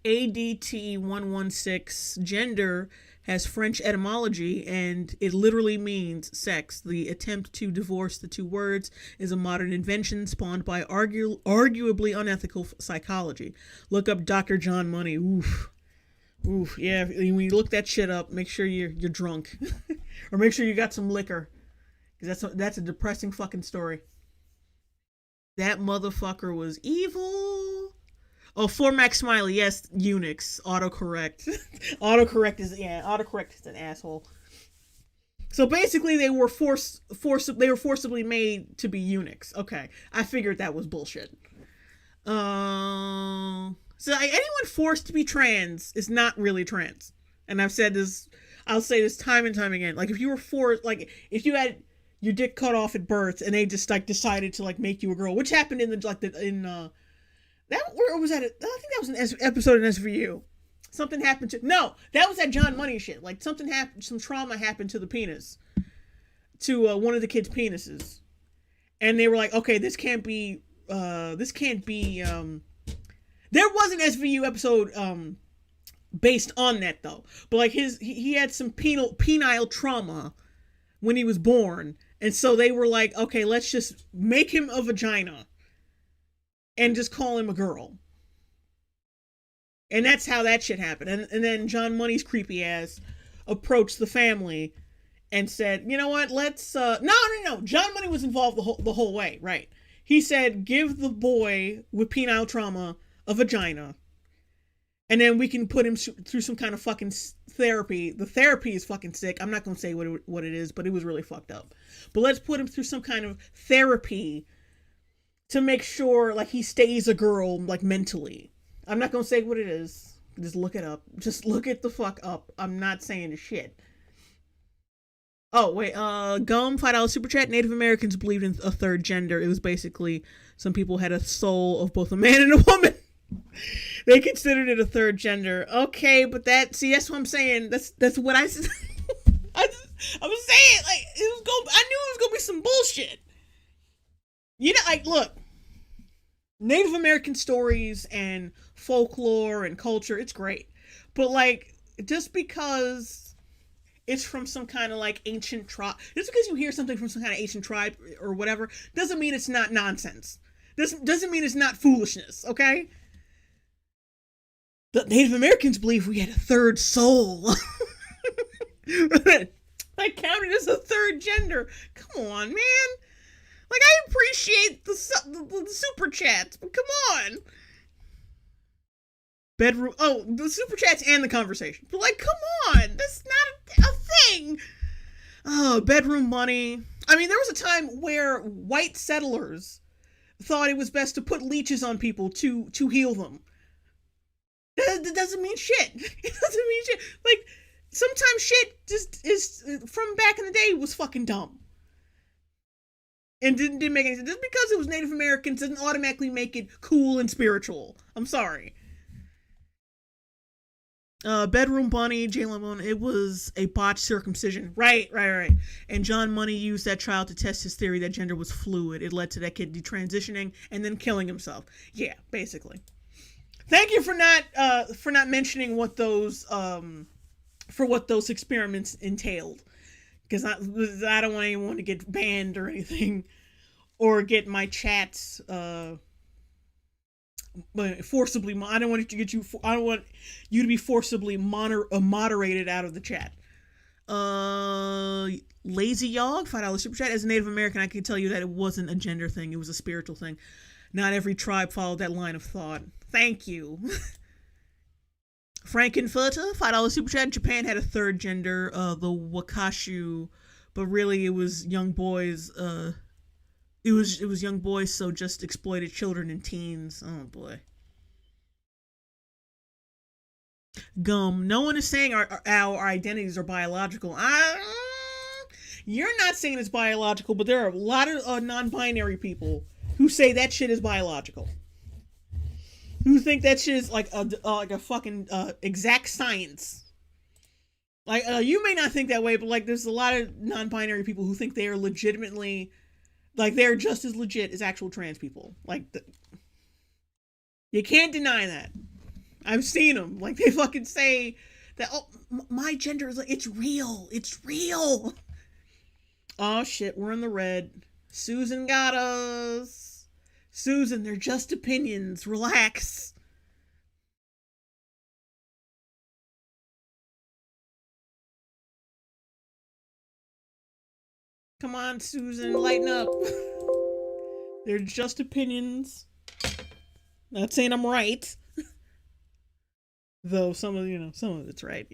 ADT116, gender has French etymology and it literally means sex. The attempt to divorce the two words is a modern invention spawned by arguably unethical psychology. Look up Dr. John Money. Oof. Yeah, when you look that shit up, make sure you're drunk. Or make sure you got some liquor. Because that's a depressing fucking story. That motherfucker was evil. Oh, for Max Smiley, yes, eunuchs. Autocorrect. Autocorrect is an asshole. So basically they were forcibly made to be eunuchs. Okay. I figured that was bullshit. So anyone forced to be trans is not really trans. And I've said this, I'll say this time and time again. Like if you were forced, like if you had your dick cut off at birth and they just like decided to like make you a girl, which happened in where was that? I think that was an episode in SVU. Something happened to... No, that was that John Money shit. Like, something happened... Some trauma happened to the penis. To one of the kids' penises. And they were like, okay, this can't be... There was an SVU episode based on that, though. But, like, he had some penile trauma when he was born. And so they were like, okay, let's just make him a vagina. And just call him a girl. And that's how that shit happened. And then John Money's creepy ass approached the family and said, you know what, let's... No. John Money was involved the whole way, right? He said, give the boy with penile trauma a vagina. And then we can put him through some kind of fucking therapy. The therapy is fucking sick. I'm not going to say what it is, but it was really fucked up. But let's put him through some kind of therapy to make sure, like, he stays a girl, like, mentally. I'm not gonna say what it is. Just look it up. Just look it the fuck up. I'm not saying the shit. Oh, wait, Gum, $5 super chat. Native Americans believed in a third gender. It was basically some people had a soul of both a man and a woman. They considered it a third gender. Okay, but that's what I'm saying. That's what I said. I was saying, like, I knew it was gonna be some bullshit. You know, like, look, Native American stories and folklore and culture, it's great. But, like, just because it's from some kind of, like, ancient tribe, just because you hear something from some kind of ancient tribe or whatever, doesn't mean it's not nonsense. Doesn't mean it's not foolishness, okay? The Native Americans believe we had a third soul. I counted as a third gender. Come on, man. Like, I appreciate the super chats, but come on. The super chats and the conversation. But, like, come on. That's not a thing. Oh, bedroom money. I mean, there was a time where white settlers thought it was best to put leeches on people to heal them. That doesn't mean shit. It doesn't mean shit. Like, sometimes shit just is, from back in the day, was fucking dumb. And didn't make any sense. Just because it was Native Americans doesn't automatically make it cool and spiritual. I'm sorry. Bedroom Bunny, Jalen Bone, it was a botched circumcision. Right. And John Money used that child to test his theory that gender was fluid. It led to that kid detransitioning and then killing himself. Yeah, basically. Thank you for not mentioning what those experiments entailed. Because I don't want anyone to get banned or anything. Or get my chats forcibly. I don't want to get you. I don't want you to be forcibly moderated out of the chat. Lazy Yog, $5 super chat. As a Native American, I can tell you that it wasn't a gender thing. It was a spiritual thing. Not every tribe followed that line of thought. Thank you. Frankenfurter, $5 super chat. Japan had a third gender, the Wakashu, but really it was young boys. It was young boys, so just exploited children and teens. Oh boy. Gum. No one is saying our identities are biological. You're not saying it's biological, but there are a lot of non-binary people who say that shit is biological. Who think that shit is like a fucking exact science. Like you may not think that way, but like there's a lot of non-binary people who think they are legitimately, like they're just as legit as actual trans people. Like you can't deny that. I've seen them. Like they fucking say that. Oh, my gender is like it's real. It's real. Oh shit, we're in the red. Susan got us. Susan, they're just opinions. Relax. Come on, Susan, lighten up. They're just opinions. Not saying I'm right. Though some of it's right,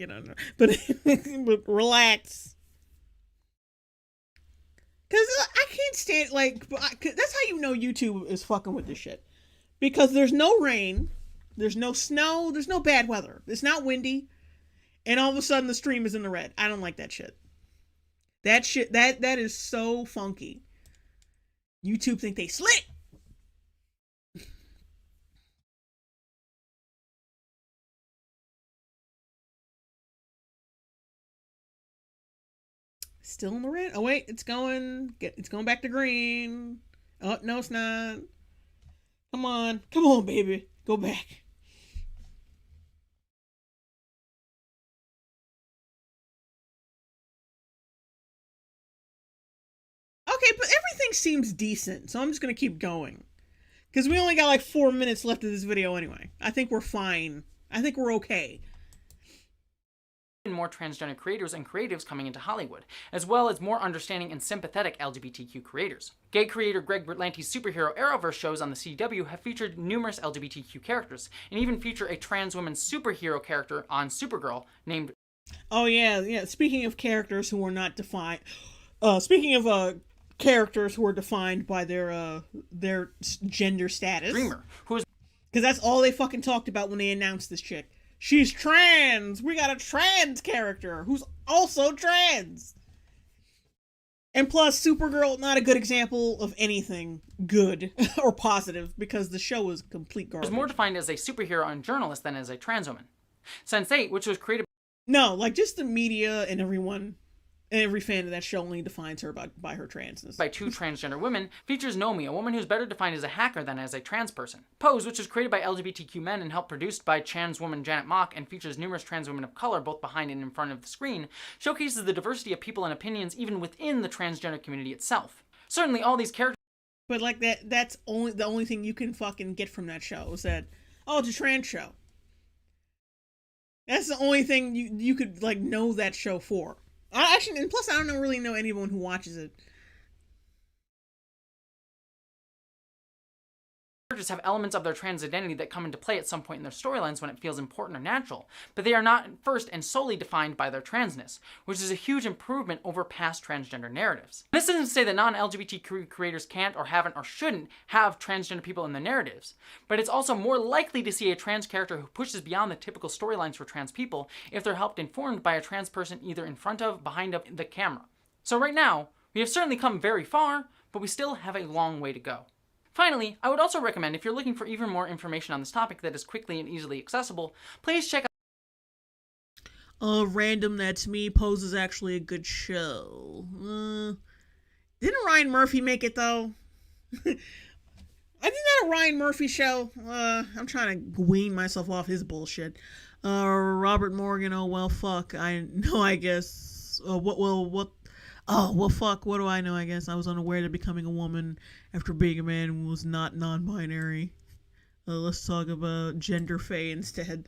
but but relax. Because I can't stand, that's how you know YouTube is fucking with this shit. Because there's no rain, there's no snow, there's no bad weather. It's not windy, and all of a sudden the stream is in the red. I don't like that shit. That shit, that is so funky. YouTube think they slick. Still in the red. Oh wait, it's going back to green. Oh no, it's not. Come on, baby, go back. Okay, but everything seems decent, so I'm just gonna keep going. Because we only got like 4 minutes left of this video anyway. I think we're fine. I think we're okay. More transgender creators and creatives coming into Hollywood, as well as more understanding and sympathetic LGBTQ creators. Gay creator Greg Berlanti's superhero Arrowverse shows on the CW have featured numerous LGBTQ characters, and even feature a trans woman superhero character on Supergirl named... Oh yeah. Speaking of characters who are not defined... speaking of characters who are defined by their gender status... Dreamer, who is... Because that's all they fucking talked about when they announced this chick. She's trans! We got a trans character who's also trans! And plus, Supergirl, not a good example of anything good or positive, because the show was complete garbage. Was more defined as a superhero and journalist than as a trans woman. Sense8, which was created... No, like just the media and everyone... Every fan of that show only defines her by her transness. By two transgender women, features Nomi, a woman who's better defined as a hacker than as a trans person. Pose, which was created by LGBTQ men and helped produced by trans woman Janet Mock and features numerous trans women of color both behind and in front of the screen, showcases the diversity of people and opinions even within the transgender community itself. Certainly all these characters... But like that's the only thing you can fucking get from that show is that, oh, it's a trans show. That's the only thing you could like know that show for. Actually, and plus I don't really know anyone who watches it. Characters have elements of their trans identity that come into play at some point in their storylines when it feels important or natural, but they are not first and solely defined by their transness, which is a huge improvement over past transgender narratives. This isn't to say that non-LGBT creators can't or haven't or shouldn't have transgender people in their narratives, but it's also more likely to see a trans character who pushes beyond the typical storylines for trans people if they're helped informed by a trans person either in front of, behind of the camera. So right now, we have certainly come very far, but we still have a long way to go. Finally, I would also recommend, if you're looking for even more information on this topic that is quickly and easily accessible, please check out... Random That's Me. Pose is actually a good show. Didn't Ryan Murphy make it, though? I think that a Ryan Murphy show. I'm trying to wean myself off his bullshit. Robert Morgan, oh well, fuck. I know, I guess. What? Oh, well, fuck, what do I know, I guess? I was unaware that becoming a woman after being a man was not non-binary. Let's talk about gender fay instead.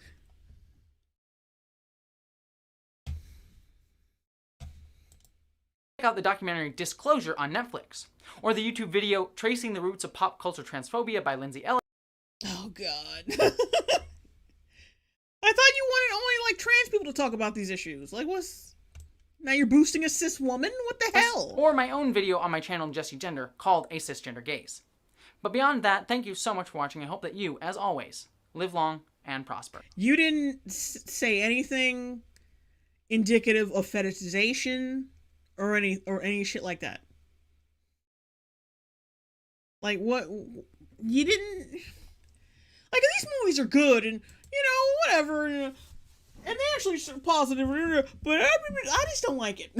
Check out the documentary Disclosure on Netflix, or the YouTube video Tracing the Roots of Pop Culture Transphobia by Lindsay Ellis. Oh, God. I thought you wanted only, like, trans people to talk about these issues. Like, what's... Now you're boosting a cis woman? What the hell? Or my own video on my channel Jesse Gender called A Cisgender Gaze. But beyond that, thank you so much for watching. I hope that you, as always, live long and prosper. You didn't say anything indicative of fetishization or any shit like that. Like, what? You didn't... Like, these movies are good and, whatever, and they actually are positive, but I just don't like it.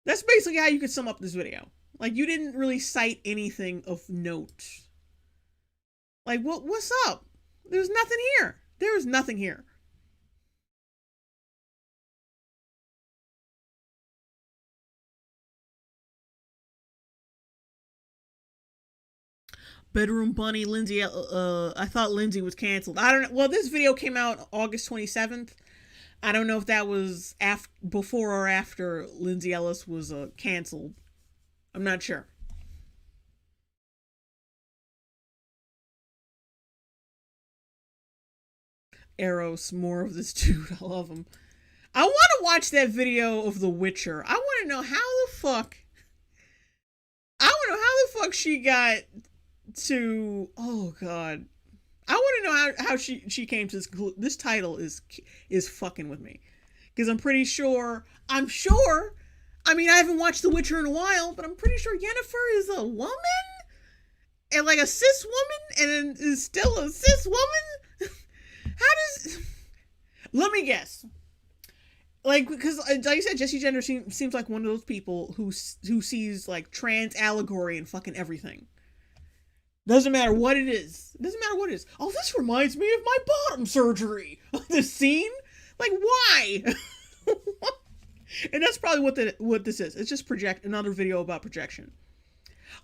That's basically how you could sum up this video. Like, you didn't really cite anything of note. Like, what's up? There's nothing here. There is nothing here. Bedroom Bunny, Lindsay, I thought Lindsay was canceled. I don't know. Well, this video came out August 27th. I don't know if that was before or after Lindsay Ellis was canceled. I'm not sure. Eros, more of this dude. I love him. I want to watch that video of The Witcher. I want to know how the fuck she got to... Oh, God. I want to know how she came to this title is fucking with me. Because I'm sure, I mean, I haven't watched The Witcher in a while, but I'm pretty sure Yennefer is a woman? And like a cis woman? And is still a cis woman? Let me guess. Like, because like you said, Jesse Gender seems like one of those people who sees like trans allegory in fucking everything. Doesn't matter what it is. Oh, this reminds me of my bottom surgery. The scene? Like, why? And that's probably what this is. It's just another video about projection.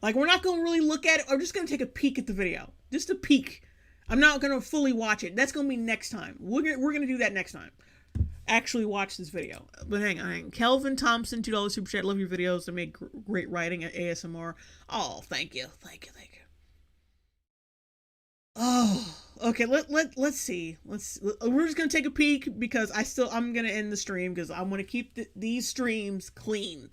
Like, we're not going to really look at it. We're just going to take a peek at the video. Just a peek. I'm not going to fully watch it. That's going to be next time. We're going to do that next time. Actually watch this video. But hang on. Kelvin Thompson, $2 super chat. Love your videos. They make great writing at ASMR. Oh, thank you. Oh, okay. Let's see. We're just gonna take a peek because I'm gonna end the stream because I want to keep these streams clean.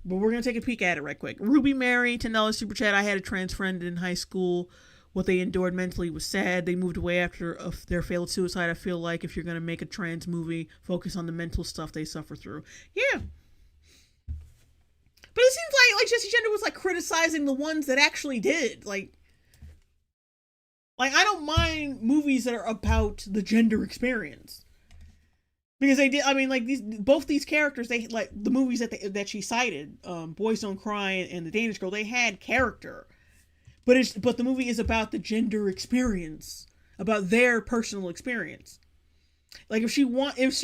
But we're gonna take a peek at it right quick. Ruby Mary, $10 super chat. I had a trans friend in high school. What they endured mentally was sad. They moved away after their failed suicide. I feel like if you're gonna make a trans movie, focus on the mental stuff they suffer through. Yeah. But it seems like Jesse Gender was like criticizing the ones that actually did. Like, I don't mind movies that are about the gender experience. Because they did, I mean, like, both these characters, they, like, the movies that she cited, Boys Don't Cry and The Danish Girl, they had character. But the movie is about the gender experience. About their personal experience. Like, if she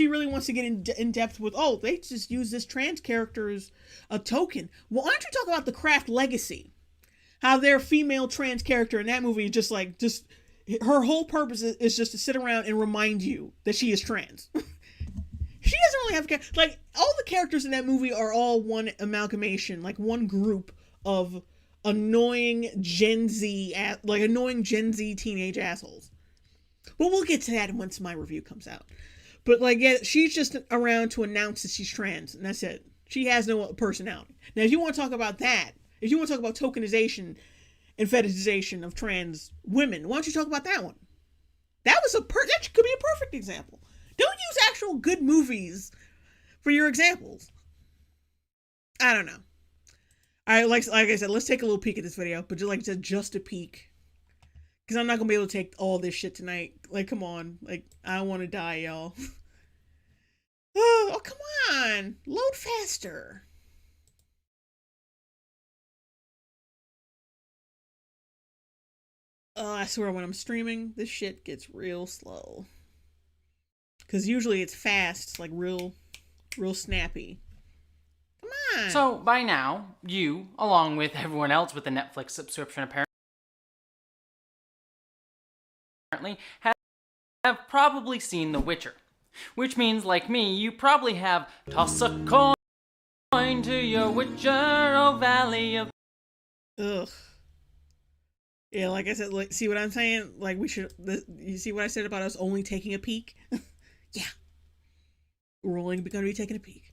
really wants to get in depth with, oh, they just use this trans character as a token. Well, why don't you talk about the Craft legacy? How their female trans character in that movie just her whole purpose is just to sit around and remind you that she is trans. She doesn't really have like all the characters in that movie are all one amalgamation, like one group of annoying Gen Z teenage assholes. But we'll get to that once my review comes out. But like, yeah, she's just around to announce that she's trans, and that's it. She has no personality. Now, if you want to talk about that. If you want to talk about tokenization and fetishization of trans women, why don't you talk about that one? That could be a perfect example. Don't use actual good movies for your examples. I don't know. All right, like I said, let's take a little peek at this video, but just a peek, because I'm not gonna be able to take all this shit tonight. Like, come on, like I want to die, y'all. Oh, come on, load faster. I swear when I'm streaming, this shit gets real slow. Because usually it's fast, like real snappy. Come on. So, by now, you, along with everyone else with a Netflix subscription apparently, apparently, have probably seen The Witcher. Which means, like me, you probably have toss a coin to your Witcher, oh valley of... Ugh. Yeah, like I said, like, see what I'm saying? Like, you see what I said about us only taking a peek? Yeah. We're only going to be taking a peek.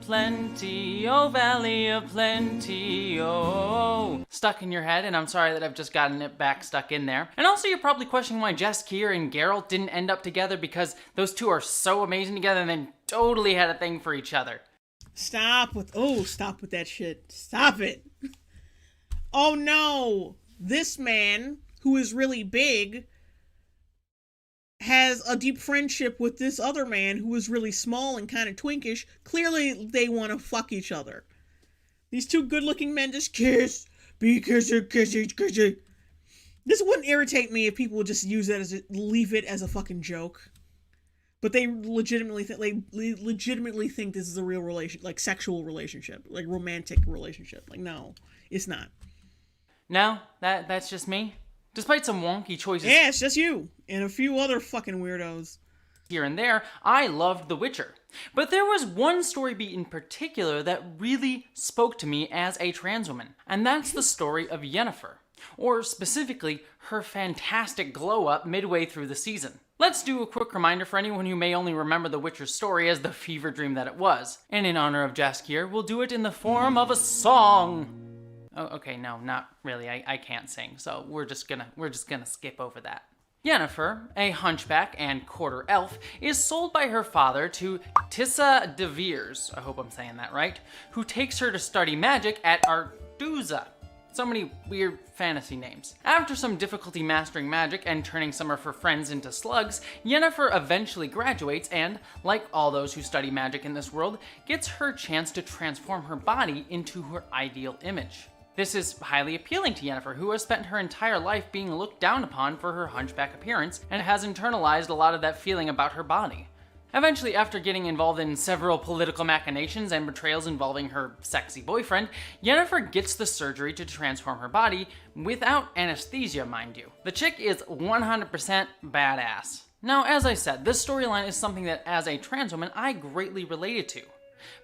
Plenty, oh valley of plenty, oh. Stuck in your head, and I'm sorry that I've just gotten it back stuck in there. And also you're probably questioning why Jaskier and Geralt didn't end up together, because those two are so amazing together and then totally had a thing for each other. Stop with that shit. Stop it. Oh no. This man, who is really big, has a deep friendship with this other man who is really small and kind of twinkish. Clearly, they want to fuck each other. These two good-looking men just kiss. Be kissing. This wouldn't irritate me if people would just use that leave it as a fucking joke. But they legitimately think this is a real relation, like sexual relationship, like romantic relationship. Like, no, it's not. No, that's just me. Despite some wonky choices. Yeah, it's just you and a few other fucking weirdos. Here and there, I loved The Witcher. But there was one story beat in particular that really spoke to me as a trans woman. And that's the story of Yennefer. Or specifically, her fantastic glow up midway through the season. Let's do a quick reminder for anyone who may only remember The Witcher's story as the fever dream that it was. And in honor of Jaskier, we'll do it in the form of a song. Oh, okay, no, not really. I can't sing, so we're just gonna skip over that. Yennefer, a hunchback and quarter elf, is sold by her father to Tissa de Veers, I hope I'm saying that right, who takes her to study magic at Arduza. So many weird fantasy names. After some difficulty mastering magic and turning some of her friends into slugs, Yennefer eventually graduates and, like all those who study magic in this world, gets her chance to transform her body into her ideal image. This is highly appealing to Yennefer, who has spent her entire life being looked down upon for her hunchback appearance and has internalized a lot of that feeling about her body. Eventually, after getting involved in several political machinations and betrayals involving her sexy boyfriend, Yennefer gets the surgery to transform her body without anesthesia, mind you. The chick is 100% badass. Now, as I said, this storyline is something that as a trans woman, I greatly related to.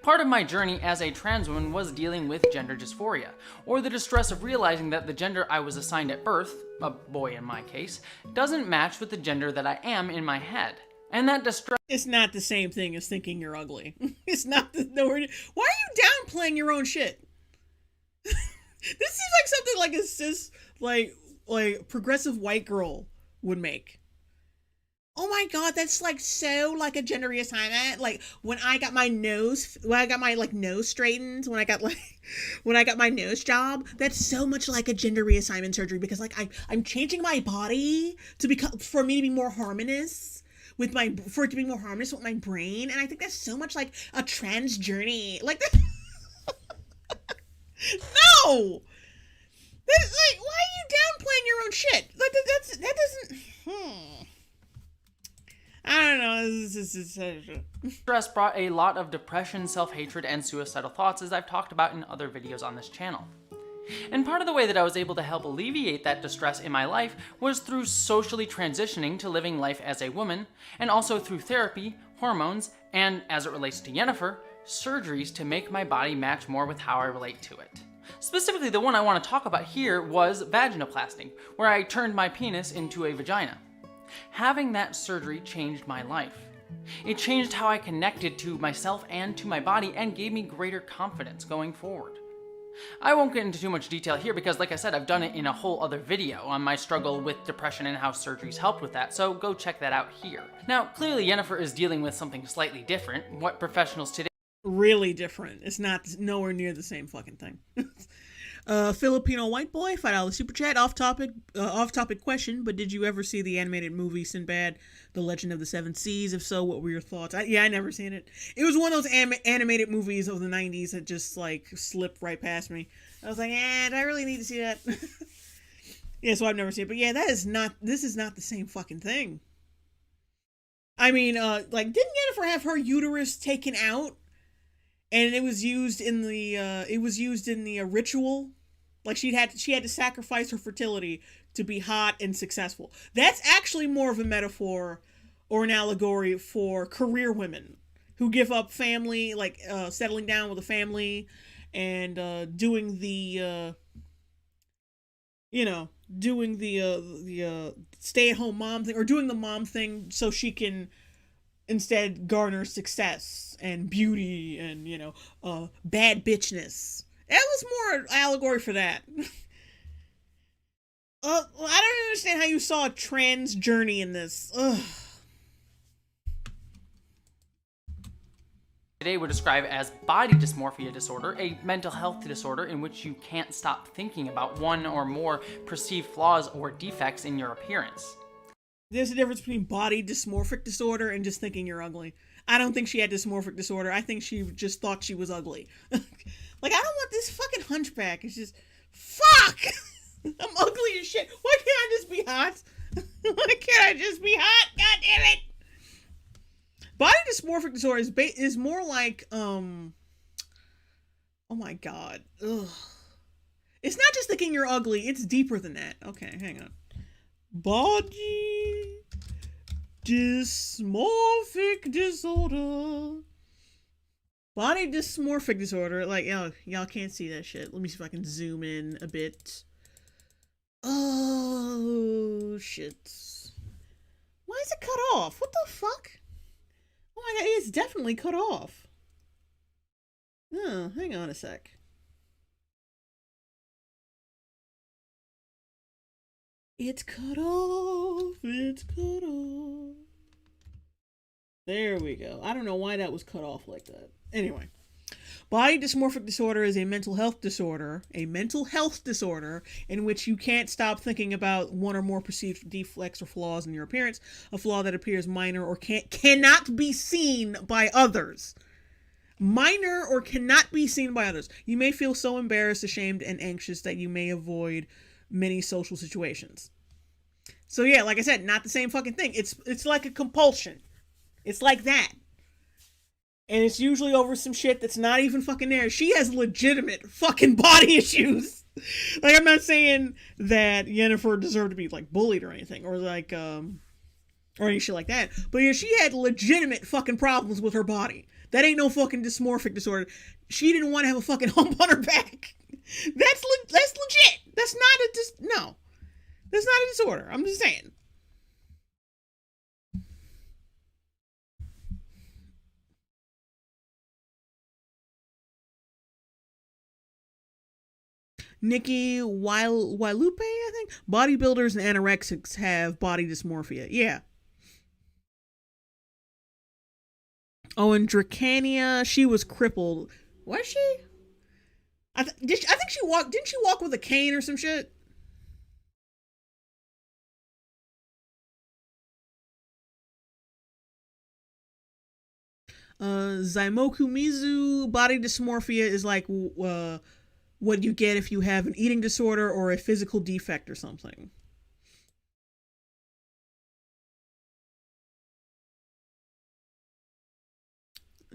Part of my journey as a trans woman was dealing with gender dysphoria, or the distress of realizing that the gender I was assigned at birth, a boy in my case, doesn't match with the gender that I am in my head. And that distress... It's not the same thing as thinking you're ugly. It's not the... No, why are you downplaying your own shit? This seems like something like a cis, like progressive white girl would make. Oh my god, that's like so like a gender reassignment. Like when I got my nose straightened, when I got my nose job, that's so much like a gender reassignment surgery because like I'm changing my body for it to be more harmonious with my brain, and I think that's so much like a trans journey. Like that. No. Like, why are you downplaying your own shit? Like that doesn't. I don't know. Stress brought a lot of depression, self-hatred, and suicidal thoughts, as I've talked about in other videos on this channel. And part of the way that I was able to help alleviate that distress in my life was through socially transitioning to living life as a woman, and also through therapy, hormones, and, as it relates to Yennefer, surgeries to make my body match more with how I relate to it. Specifically, the one I want to talk about here was vaginoplasty, where I turned my penis into a vagina. Having that surgery changed my life. It changed how I connected to myself and to my body and gave me greater confidence going forward. I won't get into too much detail here because, like I said, I've done it in a whole other video on my struggle with depression and how surgeries helped with that, so go check that out here. Now, clearly Yennefer is dealing with something slightly different. What professionals today... Really different. It's nowhere near the same fucking thing. Filipino white boy, $5 super chat. Off topic question, but did you ever see the animated movie Sinbad, The Legend of the Seven Seas? If so, what were your thoughts? I never seen it. It was one of those animated movies of the 90s that just like slipped right past me. I was like, do I really need to see that? Yeah, so I've never seen it. But yeah, this is not the same fucking thing. I mean, didn't Yennefer have her uterus taken out? And it was used in the ritual, like she had to sacrifice her fertility to be hot and successful. That's actually more of a metaphor or an allegory for career women who give up family, like settling down with a family and doing the doing the stay-at-home mom thing, or doing the mom thing so she can instead garner success and beauty and bad bitchness. That was more allegory for that. I don't understand how you saw a trans journey in this. Ugh. Today we describe as body dysmorphia disorder, a mental health disorder in which you can't stop thinking about one or more perceived flaws or defects in your appearance. There's a difference between body dysmorphic disorder and just thinking you're ugly. I don't think she had dysmorphic disorder. I think she just thought she was ugly. Like, I don't want this fucking hunchback. It's just, fuck! I'm ugly as shit. Why can't I just be hot? Why can't I just be hot? God damn it! Body dysmorphic disorder is more like, oh my god. Ugh. It's not just thinking you're ugly, it's deeper than that. Okay, hang on. Body dysmorphic disorder. Body dysmorphic disorder, like, y'all can't see that shit. Let me see if I can zoom in a bit. Oh, shit. Why is it cut off? What the fuck? Oh my god, it's definitely cut off. Oh, hang on a sec. It's cut off. It's cut off. There we go. I don't know why that was cut off like that. Anyway. Body dysmorphic disorder is a mental health disorder in which you can't stop thinking about one or more perceived defects or flaws in your appearance, a flaw that appears minor or cannot be seen by others. Minor or cannot be seen by others. You may feel so embarrassed, ashamed, and anxious that you may avoid many social situations. So yeah, like I said, not the same fucking thing. It's like a compulsion. It's like that. And it's usually over some shit that's not even fucking there. She has legitimate fucking body issues. Like, I'm not saying that Yennefer deserved to be, like, bullied or anything. Or, like, or any shit like that. But, yeah, she had legitimate fucking problems with her body. That ain't no fucking dysmorphic disorder. She didn't want to have a fucking hump on her back. That's legit. That's not no. That's not a disorder. I'm just saying. Nikki Wailupe, I think. Bodybuilders and anorexics have body dysmorphia. Yeah. Oh, and Dracania, she was crippled. Was she? I think she walked. Didn't she walk with a cane or some shit? Zaimoku Mizu, body dysmorphia is like what you get if you have an eating disorder or a physical defect or something.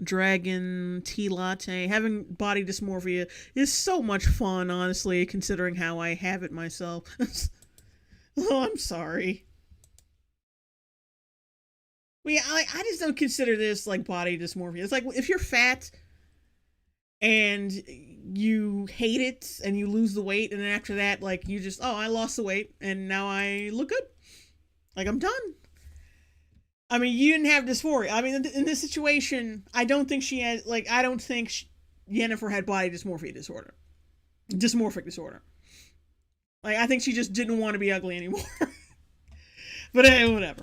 Dragon Tea Latte. Having body dysmorphia is so much fun, honestly, considering how I have it myself. Oh, I'm sorry. Well, yeah, I just don't consider this like body dysmorphia. It's like if you're fat and you hate it and you lose the weight, and then after that, like, you just, I lost the weight and now I look good. Like, I'm done. I mean, you didn't have dysphoria. I mean, in this situation, I don't think she had, like, I don't think Yennefer had body dysmorphia disorder. Dysmorphic disorder. Like, I think she just didn't want to be ugly anymore. But whatever.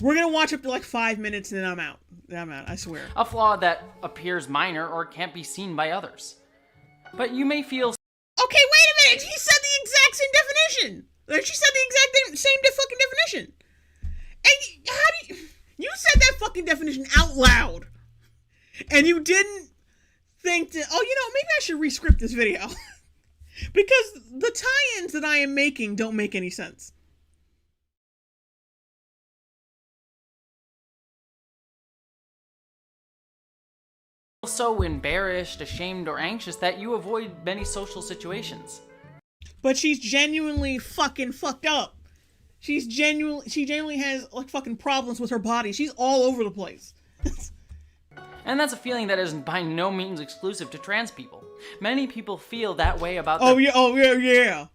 We're going to watch up to like 5 minutes and then I'm out. I swear. A flaw that appears minor or can't be seen by others. But you may feel... Okay, wait a minute! He said the exact same definition! Like, she said the exact same fucking definition! And how do you... You said that fucking definition out loud! And you didn't think that... Oh, maybe I should re-script this video. Because the tie-ins that I am making don't make any sense. So embarrassed, ashamed, or anxious that you avoid many social situations. But she's genuinely fucking fucked up. She genuinely has like fucking problems with her body. She's all over the place. And that's a feeling that is by no means exclusive to trans people. Many people feel that way about Oh yeah.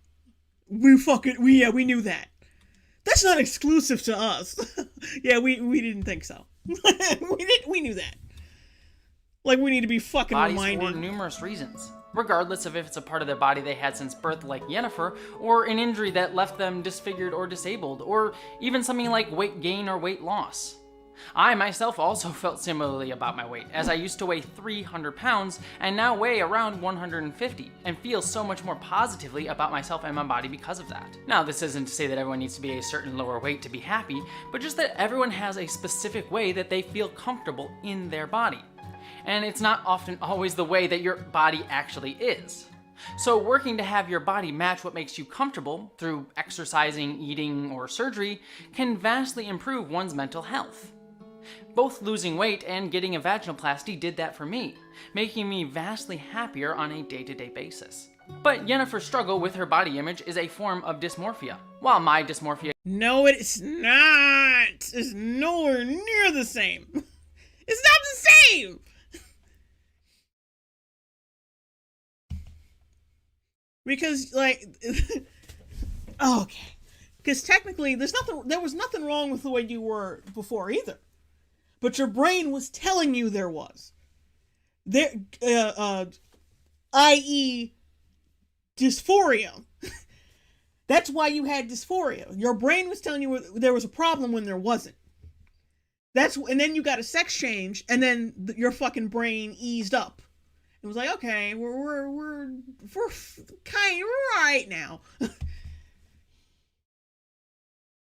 We knew that. That's not exclusive to us. Yeah, we didn't think so. we knew that. Like, we need to be fucking bodies reminded. for numerous reasons, regardless of if it's a part of their body they had since birth like Yennefer, or an injury that left them disfigured or disabled, or even something like weight gain or weight loss. I myself also felt similarly about my weight, as I used to weigh 300 pounds and now weigh around 150, and feel so much more positively about myself and my body because of that. Now, this isn't to say that everyone needs to be a certain lower weight to be happy, but just that everyone has a specific way that they feel comfortable in their body. And it's not often always the way that your body actually is. So working to have your body match what makes you comfortable through exercising, eating, or surgery can vastly improve one's mental health. Both losing weight and getting a vaginoplasty did that for me, making me vastly happier on a day-to-day basis. But Yennefer's struggle with her body image is a form of dysmorphia, while my dysmorphia... No, it's not! It's nowhere near the same! It's not the same! Because, like... okay. Because technically, there was nothing wrong with the way you were before either. But your brain was telling you there was. I.e. dysphoria. That's why you had dysphoria. Your brain was telling you there was a problem when there wasn't. And then you got a sex change, and then your fucking brain eased up. It was like, okay, we're kind of right now.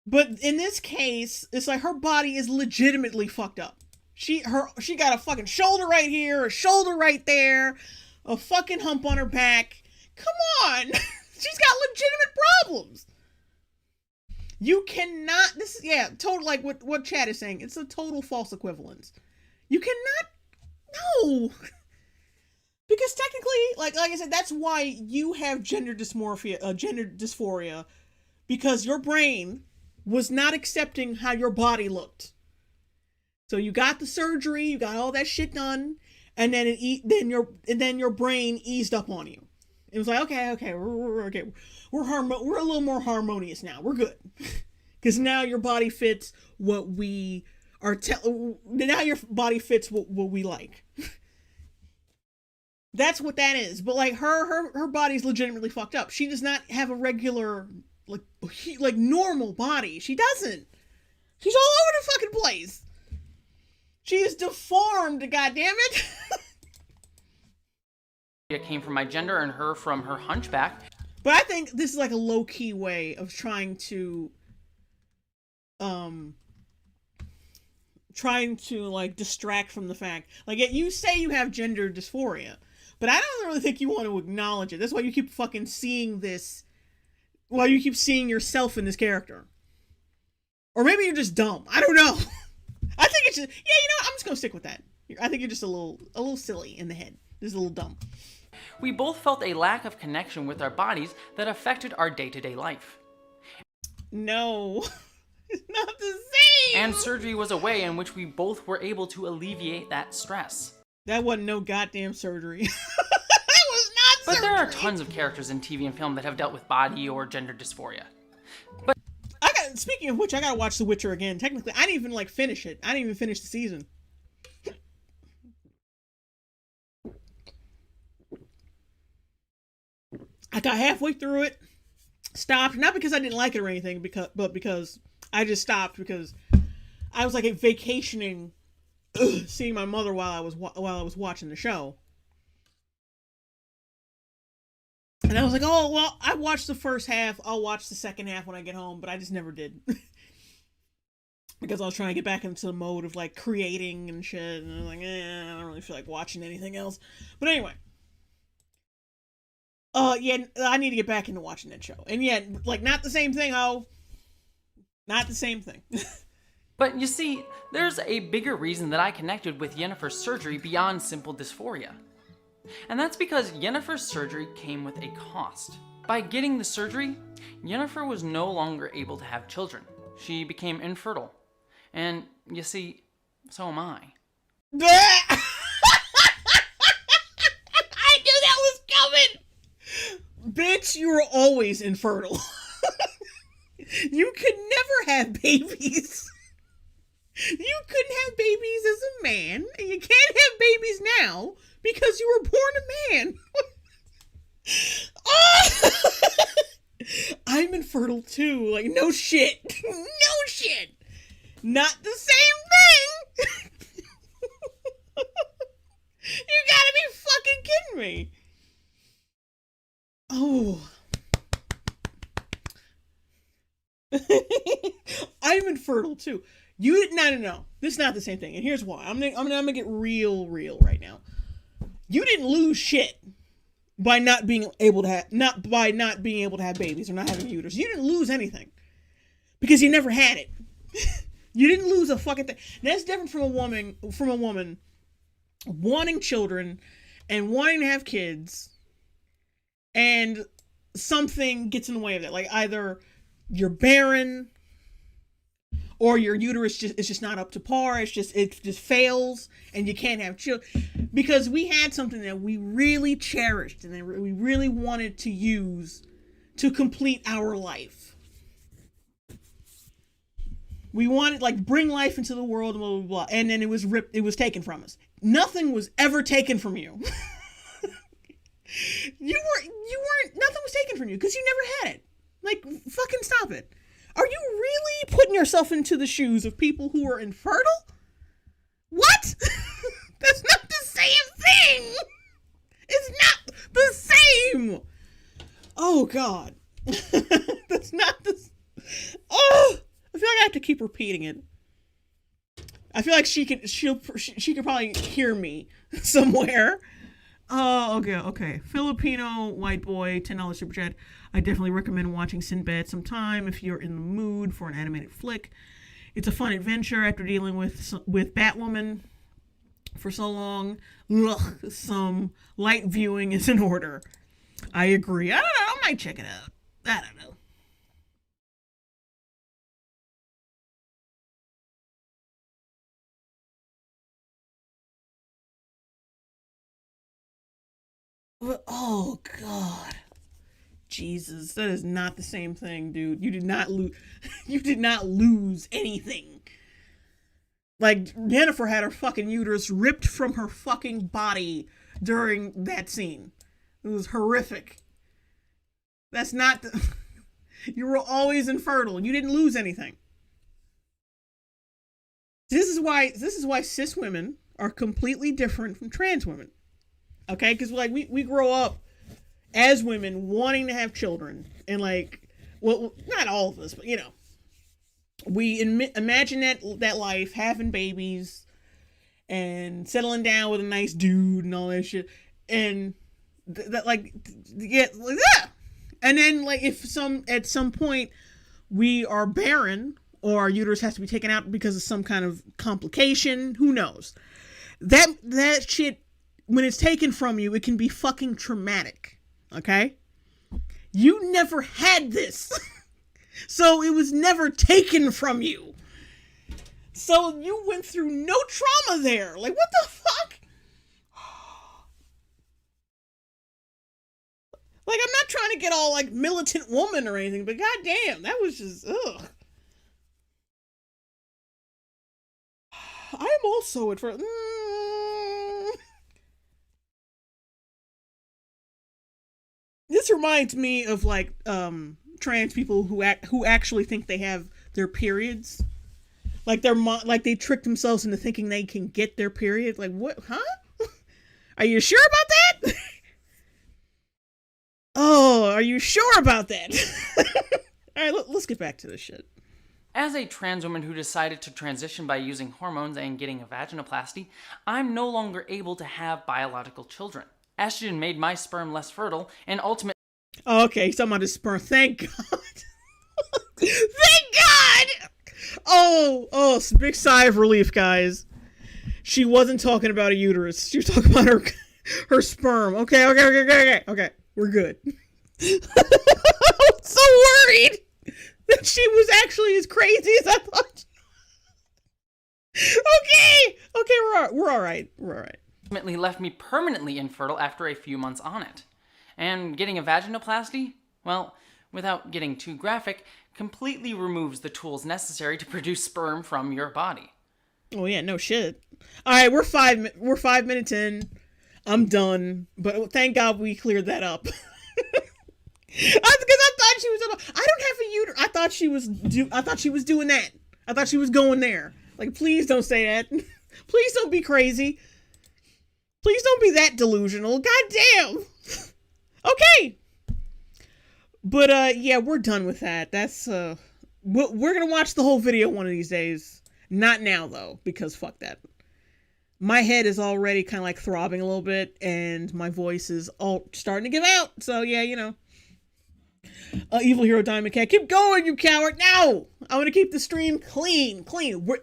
But in this case, it's like her body is legitimately fucked up. She got a fucking shoulder right here, a shoulder right there, a fucking hump on her back. Come on. She's got legitimate problems. You cannot, total, like what Chad is saying, it's a total false equivalence. You cannot, no. Because technically, like I said, that's why you have gender dysphoria, because your brain was not accepting how your body looked. So you got the surgery, you got all that shit done, and then your brain eased up on you. It was like, okay, we're a little more harmonious now. We're good. Because now your body fits what we are now your body fits what we like. That's what that is. But like her body's legitimately fucked up. She does not have a regular like normal body. She doesn't. She's all over the fucking place. She is deformed, goddammit. It came from my gender and her from her hunchback. But I think this is like a low-key way of trying to like distract from the fact. Like, you say you have gender dysphoria, but I don't really think you want to acknowledge it. That's why you keep fucking seeing this. Why you keep seeing yourself in this character. Or maybe you're just dumb. I don't know. I think it's just, I'm just gonna stick with that. I think you're just a little silly in the head. Just a little dumb. We both felt a lack of connection with our bodies that affected our day-to-day life. No. It's not the same! And surgery was a way in which we both were able to alleviate that stress. That wasn't no goddamn surgery. That was not surgery! But there are tons of characters in TV and film that have dealt with body or gender dysphoria. But speaking of which, I gotta watch The Witcher again. Technically, I didn't even finish it. I didn't even finish the season. I got halfway through it, stopped, not because I didn't like it or anything, but because I just stopped because I was like vacationing, seeing my mother while I was watching the show. And I was like, oh, well, I watched the first half. I'll watch the second half when I get home. But I just never did. Because I was trying to get back into the mode of, like, creating and shit. And I was like, I don't really feel like watching anything else. But anyway. Yeah, I need to get back into watching that show. And yeah, like, not the same thing, not the same thing. But you see, there's a bigger reason that I connected with Yennefer's surgery beyond simple dysphoria. And that's because Yennefer's surgery came with a cost. By getting the surgery, Jennifer was no longer able to have children. She became infertile. And, you see, so am I. I knew that was coming! Bitch, you were always infertile. You could never have babies. You couldn't have babies as a man, and you can't have babies now because you were born a man. Oh! I'm infertile too. Like, no shit. No shit. Not the same thing. You gotta be fucking kidding me. Oh. I'm infertile too. No. This is not the same thing. And here's why. I'm gonna get real right now. You didn't lose shit by not being able to have babies or not having a uterus. You didn't lose anything because you never had it. You didn't lose a fucking thing. That's different from a woman wanting children and wanting to have kids, and something gets in the way of that. Like, either you're barren, or your uterus is just not up to par. It just fails, and you can't have children because we had something that we really cherished and that we really wanted to use to complete our life. We wanted, like, bring life into the world, and blah blah blah, and then it was ripped. It was taken from us. Nothing was ever taken from you. You weren't. Nothing was taken from you because you never had it. Like, fucking stop it. Are you really putting yourself into the shoes of people who are infertile? What? That's not the same thing. It's not the same. Oh, God. That's not the... Oh! I feel like I have to keep repeating it. I feel like she could probably hear me somewhere. Oh, okay. Filipino white boy, $10 super chat. I definitely recommend watching Sinbad sometime if you're in the mood for an animated flick. It's a fun adventure after dealing with Batwoman for so long. Ugh, some light viewing is in order. I agree. I don't know. I might check it out. I don't know. Oh, God. Jesus, that is not the same thing, dude. You did not lose anything. Like, Jennifer had her fucking uterus ripped from her fucking body during that scene. It was horrific. That's not you were always infertile. You didn't lose anything. This is why cis women are completely different from trans women. Okay? Because, like, we grow up as women wanting to have children, and, like, well, not all of us, but, you know, we imagine that life, having babies and settling down with a nice dude and all that shit, and and then, like, if at some point we are barren or our uterus has to be taken out because of some kind of complication, who knows, that shit, when it's taken from you, it can be fucking traumatic. Okay? You never had this. So it was never taken from you. So you went through no trauma there. Like, what the fuck? Like, I'm not trying to get all, like, militant woman or anything, but goddamn, that was just, ugh. I'm also at first... This reminds me of, like, trans people who actually think they have their periods. Like, they trick themselves into thinking they can get their period. Like, what? Huh? Are you sure about that? Oh, are you sure about that? All right, let's get back to this shit. As a trans woman who decided to transition by using hormones and getting a vaginoplasty, I'm no longer able to have biological children. Estrogen made my sperm less fertile, and ultimately... Oh, okay, he's talking about his sperm. Thank God. Thank God! Oh, big sigh of relief, guys. She wasn't talking about a uterus. She was talking about her sperm. Okay. We're good. I was so worried that she was actually as crazy as I thought. Okay, we're all right. Ultimately left me permanently infertile after a few months on it. And getting a vaginoplasty, well, without getting too graphic, completely removes the tools necessary to produce sperm from your body. Oh yeah, no shit. All right, we're 5 minutes in. I'm done, but thank God we cleared that up. Because I thought she was. I don't have a uterus. I thought she was doing that. I thought she was going there. Like, please don't say that. Please don't be crazy. Please don't be that delusional. God damn. Okay. But yeah, we're done with that. That's we're gonna watch the whole video one of these days. Not now though, because fuck that. My head is already kind of like throbbing a little bit, and my voice is all starting to give out. So yeah, you know. Evil Hero Diamond Cat, keep going, you coward! No! I want to keep the stream clean.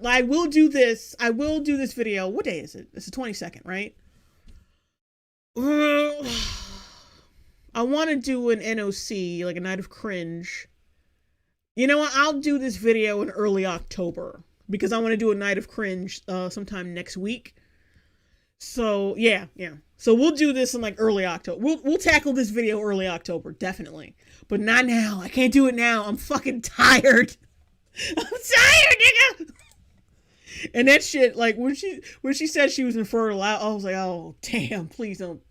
I will do this. I will do this video. What day is it? It's the 22nd, right? I want to do an NOC, like a Night of Cringe. You know what? I'll do this video in early October, because I want to do a Night of Cringe sometime next week. So, yeah. So we'll do this in like early October. We'll tackle this video early October, definitely. But not now. I can't do it now. I'm fucking tired. I'm tired, nigga! And that shit, like, when she said she was infertile, I was like, oh, damn, please don't.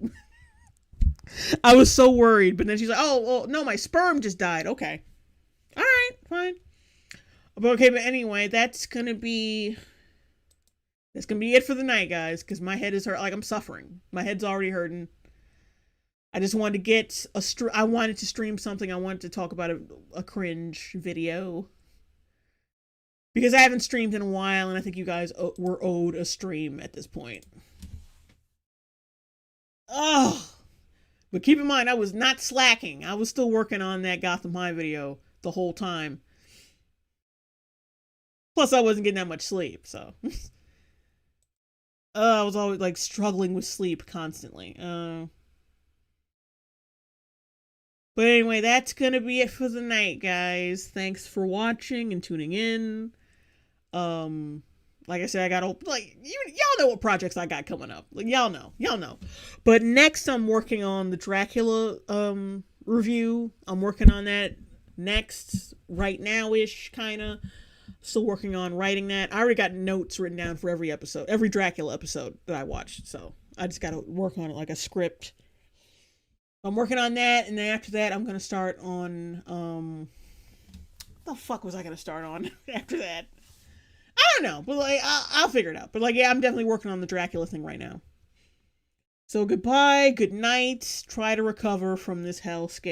I was so worried. But then she's like, oh, no, my sperm just died. Okay. All right, fine. But anyway, that's gonna be it for the night, guys, because my head is hurt. Like, I'm suffering. My head's already hurting. I just wanted to get I wanted to stream something. I wanted to talk about a cringe video, because I haven't streamed in a while, and I think you guys were owed a stream at this point. Oh, but keep in mind, I was not slacking. I was still working on that Gotham High video the whole time. Plus, I wasn't getting that much sleep, so. I was always like struggling with sleep constantly. But anyway, that's gonna be it for the night, guys. Thanks for watching and tuning in. Like I said, I got y'all know what projects I got coming up. Like, y'all know. But next, I'm working on the Dracula review. I'm working on that next, right now-ish, kind of. Still working on writing that. I already got notes written down for every Dracula episode that I watched. So I just got to work on it like a script. I'm working on that, and then after that, I'm gonna start on what the fuck was I gonna start on after that? I don't know, but like I'll figure it out. But like, yeah, I'm definitely working on the Dracula thing right now. So goodbye, good night. Try to recover from this hellscape.